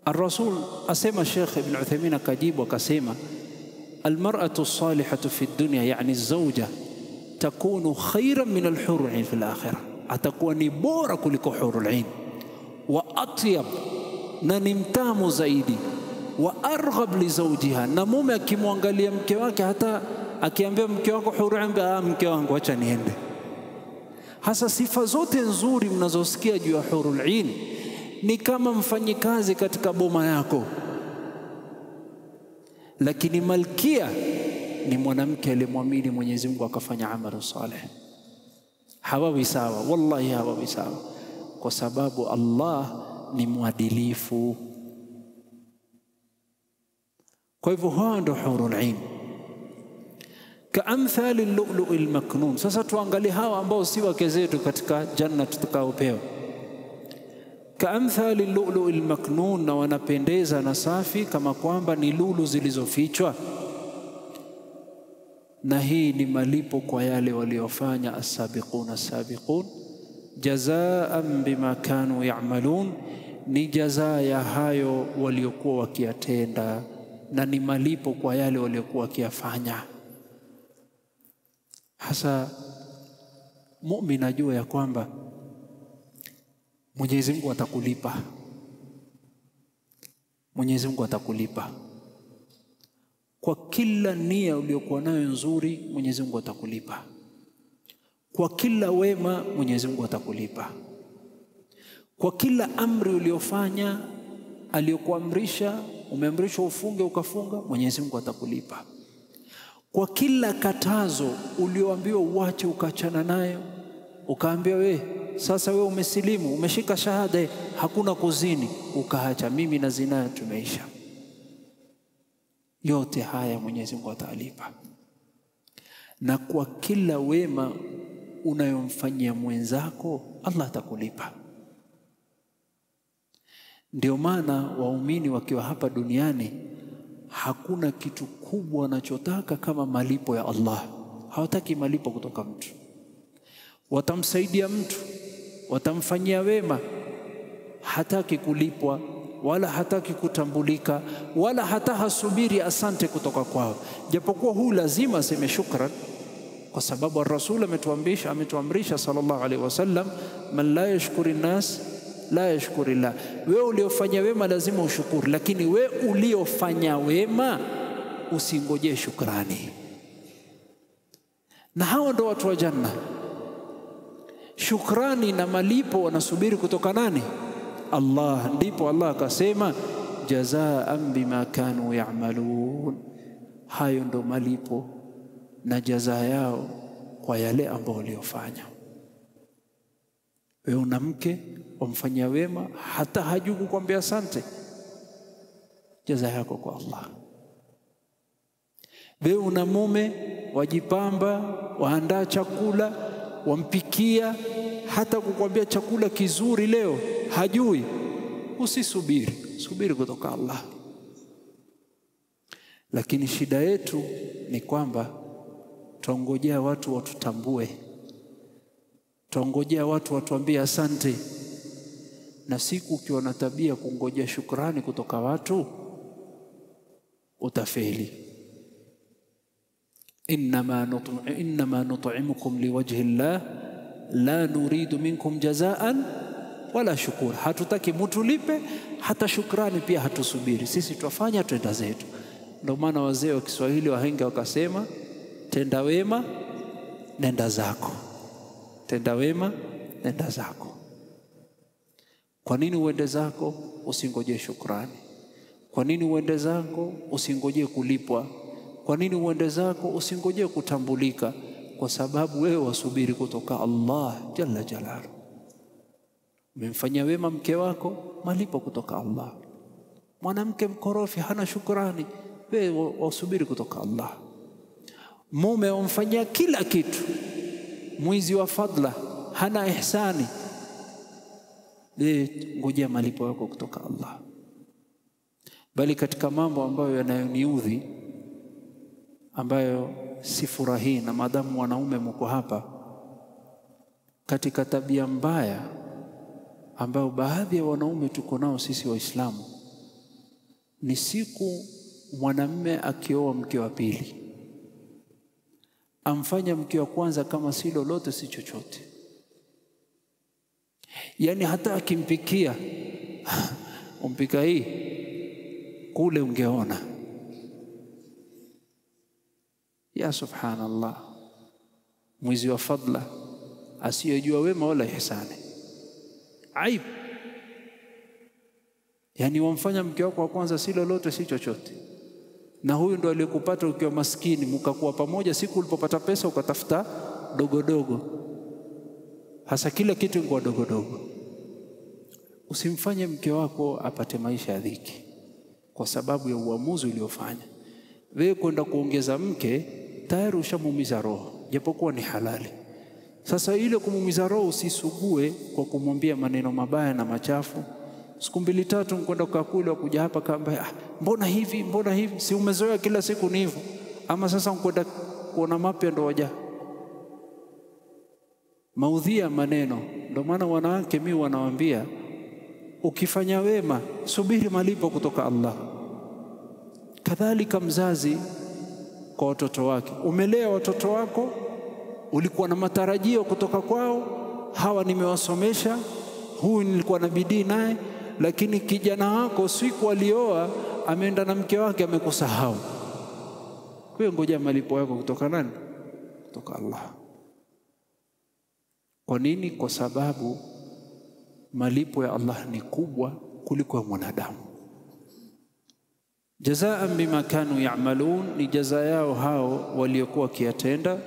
Ar-Rasul asema, Sheikh Ibn Uthaymeen akajibu akasema, almar'atu as-salihatu fi dunya, yani az-zawja, takunu khayran min al-hurul ain fi al-akhirah, atakuwa ni bora kuliko hurul ain, wa atyab, na ni mtamu zaidi, wa arghab li zawjiha, na mume akimwangalia mke wake, hata akiambia mke wako hurul ain, mke wangu acha niende. Hasa sifa zote nzuri mnazosikia juu ya hurul ain ni kama mfanyikazi katika boma yako, lakini malkia ni mwanamke aliyemwamini Mwenyezi Mungu akafanya amali salih. Hawawi sawa, wallahi hawawi sawa, kwa sababu Allah ni mwadilifu. Kwa hivyo hao ndio hurul ain, kaamthali lu'lu'il maknun. Sasa tuangalie hawa ambao si wake zetu katika janna tutakaopewa. kaamthali lulu'il maknun, na wanapendeza na safi kama kwamba ni lulu zilizofichwa. Na hii ni malipo kwa yale waliofanya as-sabiquna as-sabiqun, jazaan bima kanu ya'malun, ni jazaa ya hayo waliokuwa wakiyatenda, na ni malipo kwa yale waliokuwa wakiyafanya. Hasa muumini ajue ya kwamba Mwenyezi Mungu atakulipa. Mwenyezi Mungu atakulipa kwa kila nia uliyokuwa nayo nzuri. Mwenyezi Mungu atakulipa kwa kila wema. Mwenyezi Mungu atakulipa kwa kila amri uliyofanya, aliyokuamrisha. Umeamrishwa ufunge ukafunga, Mwenyezi Mungu atakulipa kwa kila katazo ulioambiwa uache ukachana nayo, ukaambiwa sasa wewe umesilimu, umeshika shahada, hakuna kuzini, ukaacha, mimi na zina tumeisha. Yote haya Mwenyezi Mungu atalipa. Na kwa kila wema unayomfanyia mwenzako, Allah atakulipa. Ndio maana waumini wakiwa hapa duniani hakuna kitu kubwa wanachotaka kama malipo ya Allah. Hawataki malipo kutoka mtu. Watamsaidia mtu, watamfanyia wema, hataki kulipwa wala hataki kutambulika wala hata hasubiri asante kutoka kwao. Japokuwa huu lazima aseme shukran, kwa sababu Rasul ametuamrisha sallallahu alaihi wasallam, man la yashkuri nas la yashkuri la. Wewe uliofanya wema lazima ushukuru, lakini wewe uliofanya wema usingojee shukrani. Na hao ndo watu wa janna. Shukrani na malipo wanasubiri kutoka nani? Allah. Ndipo Allah akasema jazaan bima kanu ya'malun, hayo ndo malipo na jaza yao kwa yale ambao waliofanya. Wewe una mke wamfanyia wema, hata hajui kukwambia asante, jaza yako kwa Allah. Wewe una mume wajipamba, waandaa chakula, wampikia, hata kukwambia chakula kizuri leo hajui, usisubiri, subiri kutoka Allah. Lakini shida yetu ni kwamba tuongojea watu watutambue, tuongojea watu watuambie asante. Na siku ukiwa na tabia kungojea shukrani kutoka watu, utafeli. Innama nut'imukum liwajhi Allah la nuridu minkum jazaan wala shukura. Hatutaki mutulipe, hata shukrani pia hatusubiri. Sisi twafanya twenda zetu. Ndio maana wazee wa Kiswahili wahenga wakasema, tenda wema nenda zako, tenda wema nenda zako. Kwa nini uende zako usingojee shukrani? Kwa nini uende zako usingojee kulipwa? Kwa nini uende zako usingojee kutambulika? Kwa sababu wewe wasubiri kutoka Allah jalla jalaluhu. Umemfanyia wema mke wako, malipo kutoka Allah. Mwanamke mkorofi hana shukrani, wewe wasubiri kutoka Allah. Mume umfanyia kila kitu, mwizi wa fadla, hana ihsani, ngojea malipo yako kutoka Allah. Bali katika mambo ambayo yanayoniudhi, ambayo sifurahii, na madamu wanaume mko hapa, katika tabia mbaya ambayo baadhi ya wanaume tuko nao sisi Waislamu, ni siku mwanamume akioa mke wa pili, amfanya mke wa kwanza kama si lolote si chochote. Yani hata akimpikia umpika hii kule ungeona. Ya subhanallah, mwizi wa fadla asiyejua wema wala ihsani. Aibu. Yani wamfanya mke wako wa kwanza si lolote si chochote, na huyu ndo aliyekupata ukiwa maskini, mkakuwa pamoja, siku ulipopata pesa ukatafuta dogo dogo, hasa kila kitu ingekuwa dogo dogo. Usimfanye mke wako apate maisha ya dhiki kwa sababu ya uamuzi uliofanya. Wewe kwenda kuongeza mke, tayari ushamuumiza roho, japokuwa ni halali. Sasa ile kumuumiza roho usisugue kwa kumwambia maneno mabaya na machafu. Siku 2-3 mkwenda kukula kuja hapa kamba, mbona hivi, si umezoea kila siku ni hivyo? Ama sasa mkwenda kuona mapya ndo waja maudhia maneno. Ndio maana wanawake mimi wanawaambia, ukifanya wema subiri malipo kutoka Allah. Kadhalika mzazi kwa watoto wake, umelea watoto wako, ulikuwa na matarajio kutoka kwao, hawa nimewasomesha, huyu nilikuwa na bidii naye, lakini kijana wako siku alioa ameenda na mke wake amekusahau. Kwa hiyo ngoja malipo yako kutoka nani? Kutoka Allah. Kwa nini? Kwa sababu malipo ya Allah ni kubwa kuliko ya mwanadamu. Jazaan bima kanu ya'malun, ni jaza yao hao waliokuwa kiatenda.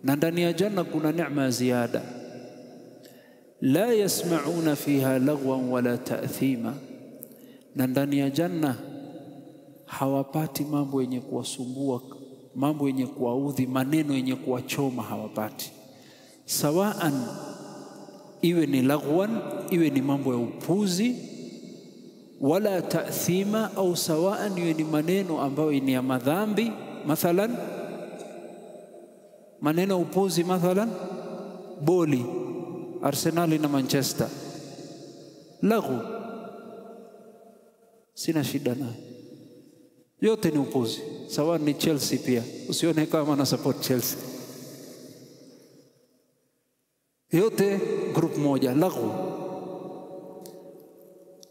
Na ndani ya janna kuna neema ziada. La yasma'una fiha lagwan wala ta'thima, na ndani ya janna hawapati mambo yenye kuwasumbua, mambo yenye kuwaudhi, maneno yenye kuwachoma hawapati. Sawaan iwe ni lagwan, iwe ni mambo ya upuzi, wala ta'thima, au sawaan iwe ni maneno ambayo ni ya madhambi. Mathalan maneno upuzi, mathalan boli Arsenal na Manchester, laghu, sina shida nayo, yote ni upuzi. Sawa ni Chelsea pia, usione kama na support Chelsea, yote group moja, laghu.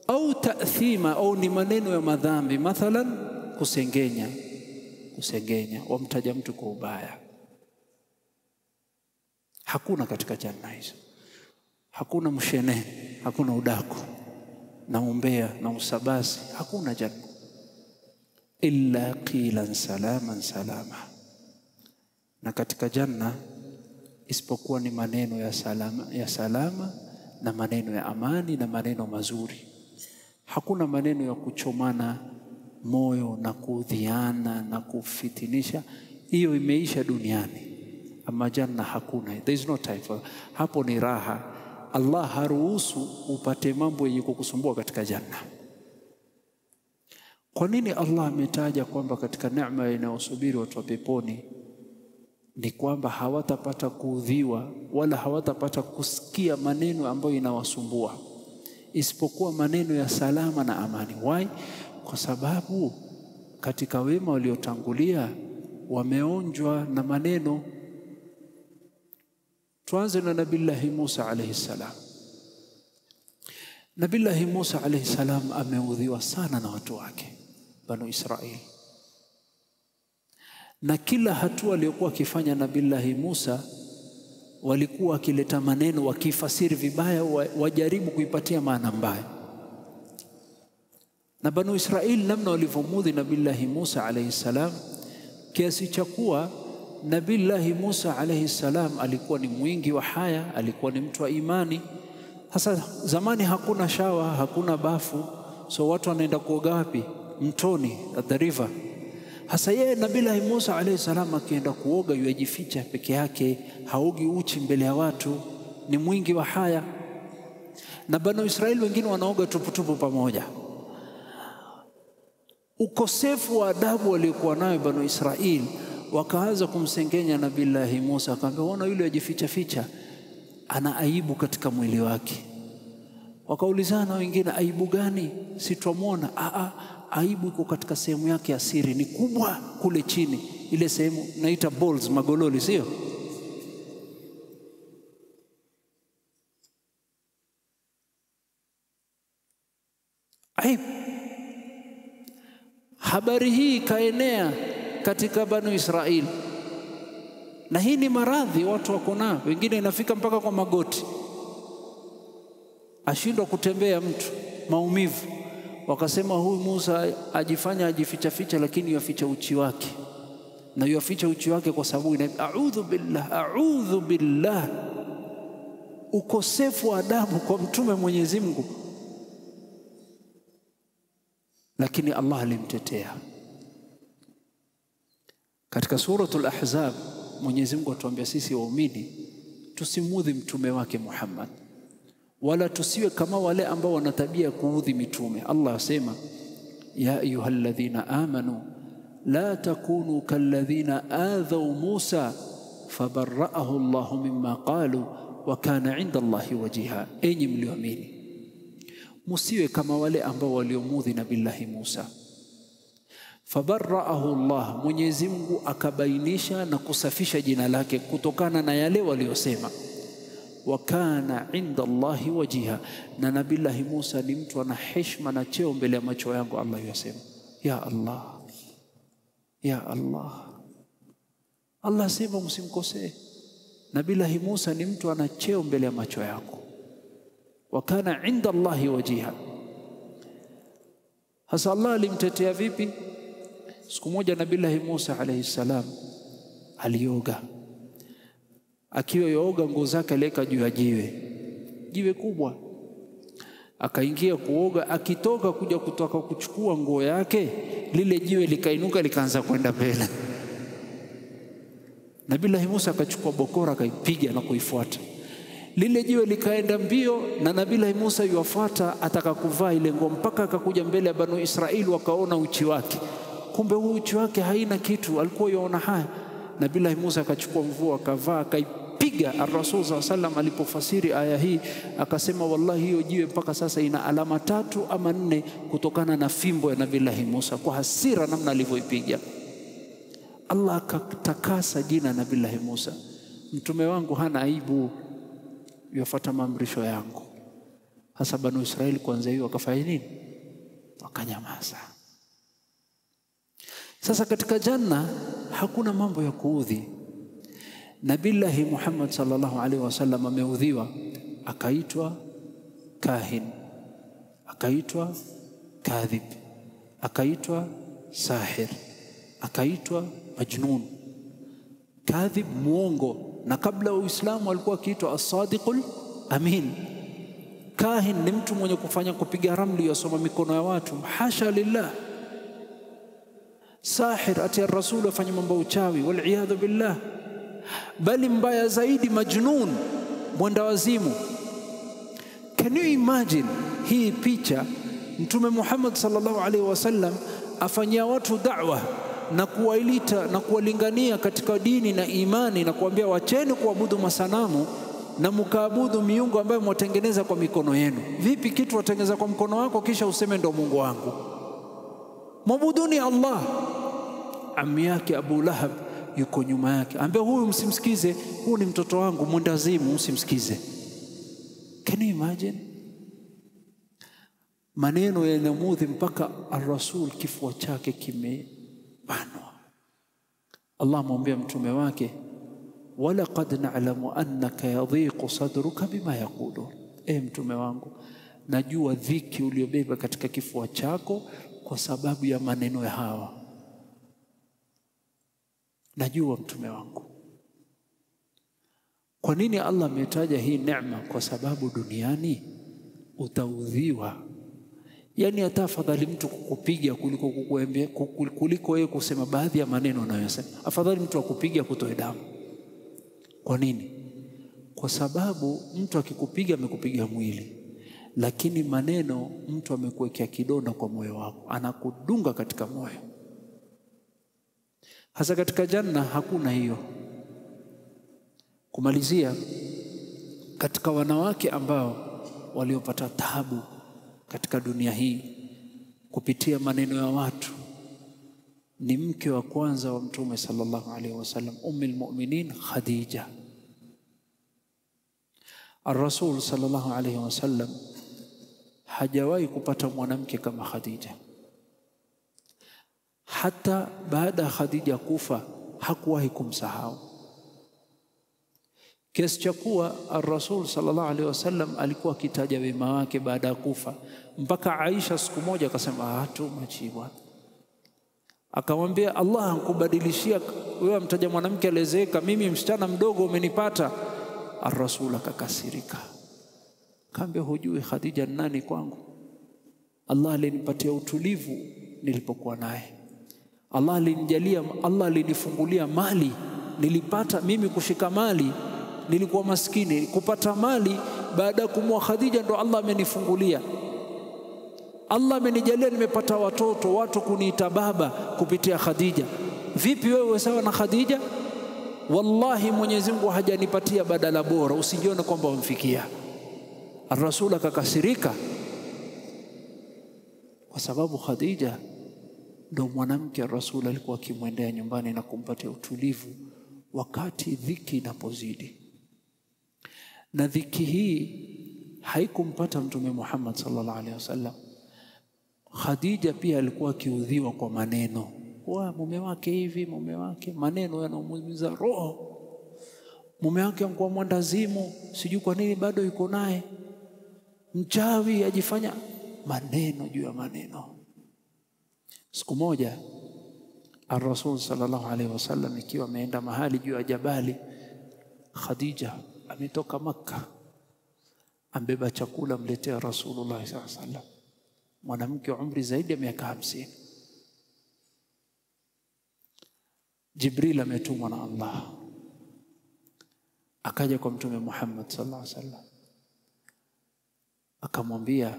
Au ta'thima, au ni maneno ya madhambi, mathalan kusengenya, wamtaja mtu kwa ubaya. Hakuna katika janna hizo. Hakuna mshene, hakuna udaku na umbea na usabasi, hakuna janna. Illa qilan salaman salama, na katika janna isipokuwa ni maneno ya salama na maneno ya amani na maneno mazuri. Hakuna maneno ya kuchomana moyo na kuudhiana na kufitinisha, hiyo imeisha duniani. Ama janna hakuna, there is no time for, hapo ni raha. Allah haruhusu upate mambo yenye kukusumbua katika janna. Kwa nini Allah ametaja kwamba katika neema inayosubiri watu wa peponi ni kwamba hawatapata kuudhiwa wala hawatapata kusikia maneno ambayo inawasumbua, isipokuwa maneno ya salama na amani? Why? Kwa sababu katika wema waliotangulia wameonjwa na maneno. Tuanze na Nabillahi Musa alayhi salam. Nabillahi Musa alayhi salam ameudhiwa sana na watu wake Banu Israili, na kila hatua aliyokuwa akifanya Nabillahi Musa walikuwa wakileta maneno, wakifasiri vibaya, wajaribu kuipatia maana mbaya. Na Banu Israili namna walivyomudhi Nabillahi Musa alayhi salam, kiasi cha kuwa Nabillahi Musa alayhi salam alikuwa ni mwingi wa haya, alikuwa ni mtu wa imani. Sasa zamani hakuna shawa, hakuna bafu, so watu wanaenda kuoga wapi? Mtoni, at the river. Hasa yeye Nabillahi Musa alayhi salam akienda kuoga yuajificha peke yake, haogi uchi mbele ya watu, ni mwingi wa haya. Na Banu Israili wengine wanaoga tuputupu pamoja. Ukosefu wa adabu waliokuwa nayo Banu Israili, wakaanza kumsengenya Nabillahi Musa, akamwambia ona yule ajificha ficha ana aibu katika mwili wake. Wakaulizana wengine, aibu gani? Si tuamwona. Aibu iko katika sehemu yake ya siri, ni kubwa kule chini, ile sehemu naita balls, magololi, sio? Aibu. Habari hii kaenea katika Banu Israili, na hii ni maradhi watu wako nao, wengine inafika mpaka kwa magoti, ashindwa kutembea mtu, maumivu. Wakasema huyu Musa ajifanya ajificha ficha, lakini yaficha uchi wake, na yaficha uchi wake kwa sababu a'udhu billah. Ukosefu wa adabu kwa mtume Mwenyezi Mungu, lakini Allah alimtetea. Katika suratul Ahzab Mwenyezi Mungu atuambia sisi waumini, tusimudhi mtume wake Muhammad, wala tusiwe kama wale ambao wana tabia kuudhi mitume. Allah asema ya ayyuhalladhina amanu la takunu kalladhina adhaw Musa fabarra'ahu Allahu mimma qalu wa kana 'inda Allahi wajiha. Enyi mlioamini, musiwe kama wale ambao waliomudhi nabillahi Musa. Fabarra'ahu Allah, Mwenyezi Mungu akabainisha na kusafisha jina lake kutokana na yale waliosema. Wa kana 'inda Allahi wajiha, na nabillahi Musa ni mtu ana heshima na cheo mbele ya macho yangu. Allah yasema ya Allah, ya Allah. Allah sema msimkosee. Nabillahi Musa ni mtu ana cheo mbele ya macho yako. Wa kana 'inda Allahi wajiha. Hasa Allah alimtetea vipi? Siku moja nabillahi Musa alayhi salam alioga. Akiwa yoga nguo zake aliweka juu ya jiwe kubwa. Akaingia kuoga, akitoka kuja kutoka kuchukua nguo yake, lile jiwe likainuka likaanza kwenda mbele. Nabillahi Musa akachukua bokora akaipiga na kuifuata. Lile jiwe likaenda mbio na nabillahi Musa yuafuata, ataka kuvaa ile nguo, mpaka akakuja mbele ya Banu Israeli wakaona uchi wake. Kumbe huu uchi wake haina kitu, alikuwa yaona haya. Nabillahi Musa akachukua mvua akavaa akaipiga. Ar-Rasul sallallahu alaihi wasallam alipofasiri aya hii akasema wallahi hiyo jiwe mpaka sasa ina alama 3 ama 4 kutokana na fimbo ya nabillahi Musa, kwa hasira namna alivyoipiga. Allah akatakasa jina nabillahi Musa. Mtume wangu hana aibu, yafuata maamrisho yangu. Hasa Banu Israeli kwanza hiyo wakafanya nini? Wakanyamaza. Sasa katika janna hakuna mambo ya kuudhi. Nabillahi Muhammad sallallahu alaihi wasallam ameudhiwa, akaitwa kahin, akaitwa kadhib, akaitwa sahir, akaitwa majnun. Kadhib, muongo, na kabla Uislamu alikuwa akiitwa as-sadiqul amin. Kahin ni mtu mwenye kufanya kupiga ramli yasoma mikono ya watu, hasha lillah. Sahir, ati ar-rasul afanya mambo uchawi, wal iyadhu billah. Bali mbaya zaidi majnun, mwenda wazimu. Can you imagine hii picha? Mtume Muhammad sallallahu alaihi wasallam afanyia watu da'wa na kuwailita na kuwalingania katika dini na imani na kuambia wacheni kuabudu masanamu na mkaabudu miungu ambayo mwatengeneza kwa mikono yenu. Vipi kitu watengeneza kwa mkono wako kisha useme ndo Mungu wangu? Mwabuduni Allah. Ammi yake Abu Lahab yuko nyuma yake, ambia huyu msimsikize, huyu ni mtoto wangu mwendazimu, msimsikize. Can you imagine? Maneno yanamudhi mpaka ar-Rasul kifua chake kimebanwa. Allah mwambia mtume wake walaqad na'lamu annaka yadhiqu sadruka bima yaqulun. Mtume wangu, najua dhiki uliobeba katika kifua chako kwa sababu ya maneno ya hawa. Najua mtume wangu. Kwa nini Allah ametaja hii neema? Kwa sababu duniani utaudhiwa. Yani atafadhali mtu kukupiga kuliko kukuembea, kuliko yeye kusema baadhi ya maneno anayosema. Afadhali mtu akupiga kutoe damu. Kwa nini? Kwa sababu mtu akikupiga amekupiga mwili, lakini maneno mtu amekuwekea kidonda kwa moyo wako, anakudunga katika moyo. Hasa katika janna hakuna hiyo. Kumalizia, katika wanawake ambao waliopata taabu katika dunia hii kupitia maneno ya watu ni mke wa kwanza wa Mtume sallallahu alaihi wasallam, Ummul Mu'minin Khadija. Ar-Rasul sallallahu alaihi wasallam hajawahi kupata mwanamke kama Khadija. Hata baada ya Khadija kufa hakuwahi kumsahau. Kiasi cha kuwa ar-Rasul sallallahu alaihi wasallam alikuwa akitaja wema wake baada ya kufa, mpaka Aisha siku moja akasema machiwa. Akamwambia Allah ankubadilishia wewe, mtaja mwanamke aliyezeeka, mimi msichana mdogo umenipata. Ar-Rasul akakasirika. Kaambia hujui Khadija nani kwangu? Allah alinipatia utulivu nilipokuwa naye. Allah alinijalia, Allah alinifungulia mali. Nilipata mimi kushika mali nilikuwa maskini. Kupata mali baada ya kumwoa Khadija ndo Allah amenifungulia. Allah amenijalia nimepata watoto, watu kuniita baba kupitia Khadija. Vipi wewe sawa na Khadija? Wallahi Mwenyezi Mungu hajanipatia badala bora, usijione kwamba umfikia. Ar-Rasul akakasirika kwa sababu Khadija ndo mwanamke Rasul alikuwa akimwendea nyumbani na kumpatia utulivu wakati dhiki inapozidi. Na dhiki hii haikumpata Mtume Muhammad sallallahu alaihi wasallam. Khadija pia alikuwa akiudhiwa kwa maneno. Mume wake hivi, mume wake, maneno yanamuumiza roho. Mume wake alikuwa mwandazimu, sijui kwa nini bado yuko naye. Mchawi, ajifanya, maneno juu ya maneno. Siku moja Ar-Rasul sallallahu alaihi wasallam ikiwa ameenda mahali juu ya jabali, Khadija ametoka Makka, ambeba chakula mletea Rasulullah sallallahu alaihi wasallam, mwanamke wa umri zaidi ya miaka 50. Jibril ametumwa na Allah, akaja kwa Mtume Muhammad sallallahu alaihi wasallam, akamwambia,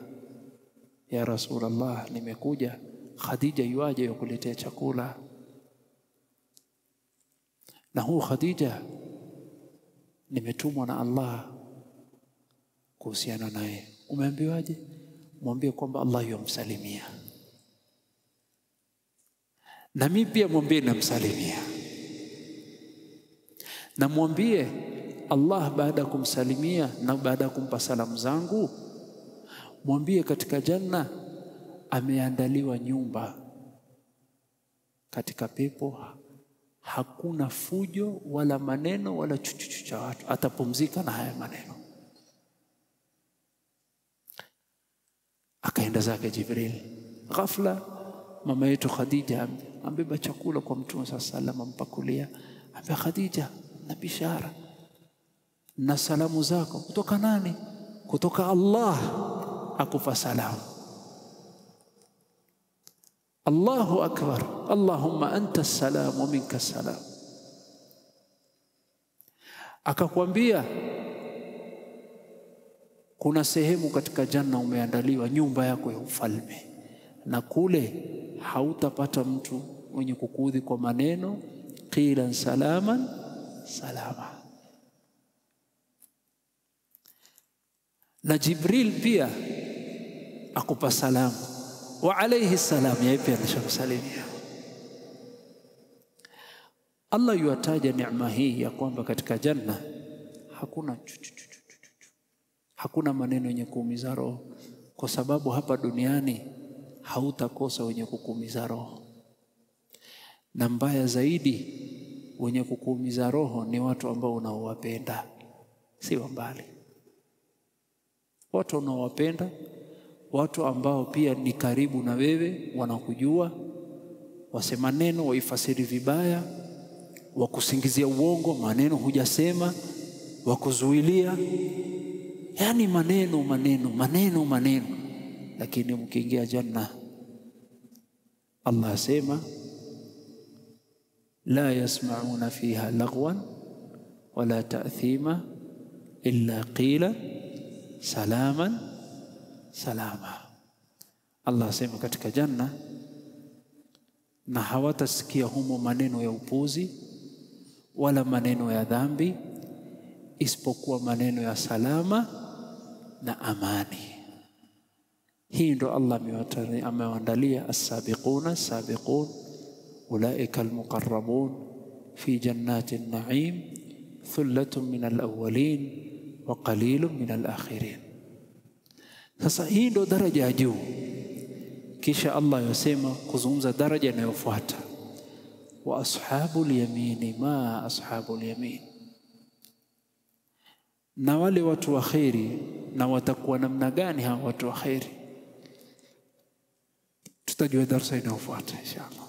ya Rasulullah, nimekuja, Khadija yuaje kukuletea chakula. Na huu Khadija nimetumwa na Allah kuhusiana naye. Umeambiwaje? Mwambie kwamba Allah yomsalimia. Na mimi pia mwambie namsalimia. Na mwambie Allah baada kumsalimia na baada kumpa salamu zangu, mwambie katika janna ameandaliwa nyumba katika pepo, hakuna fujo wala maneno wala chuchuchu cha watu, atapumzika na haya maneno. Akaenda zake Jibril. Ghafla mama yetu Khadija ambeba chakula kwa Mtume sallallahu alaihi wasallam, ampakulia, ambia Khadija, na bishara na salamu zako kutoka nani? Kutoka Allah, akupa salamu. Allahu akbar, Allahumma anta salam wa minka salam. Akakwambia kuna sehemu katika janna umeandaliwa nyumba yako ya ufalme, na kule hautapata mtu mwenye kukuudhi kwa maneno, qila salaman salama. Na Jibril pia akupa salamu wa alayhi salam, yeye pia anashakusalimia. Allah yuataja neema hii ya kwamba katika janna hakuna maneno yenye kuumiza roho, kwa sababu hapa duniani hautakosa wenye kukuumiza roho. Na mbaya zaidi, wenye kukuumiza roho ni watu ambao unaowapenda, si mbali. Watu unaowapenda, watu ambao pia ni karibu na wewe, wanakujua, wasema neno waifasiri vibaya, wakusingizia uongo, maneno hujasema, wakuzuilia, yani maneno. Lakini mkiingia janna, Allah asema la yasma'una fiha lagwan wala ta'thima illa qila salaman salama. Allah asema katika janna, na hawatasikia humo maneno ya upuzi wala maneno ya dhambi, isipokuwa maneno ya salama na amani. Hii ndo Allah amewaandalia as-sabiquna sabiqun ulaika al-muqarrabun fi jannatin na'im thullatun min al-awwalin wa qalilun min al-akhirin. Sasa hii ndo daraja ya juu. Kisha Allah yasema kuzungumza daraja inayofuata, wa ashabul yamini ma ashabul yamin. Na wale watu wa khairi, na watakuwa namna gani hawa watu wa khairi? Tutajua darasa inayofuata inshallah.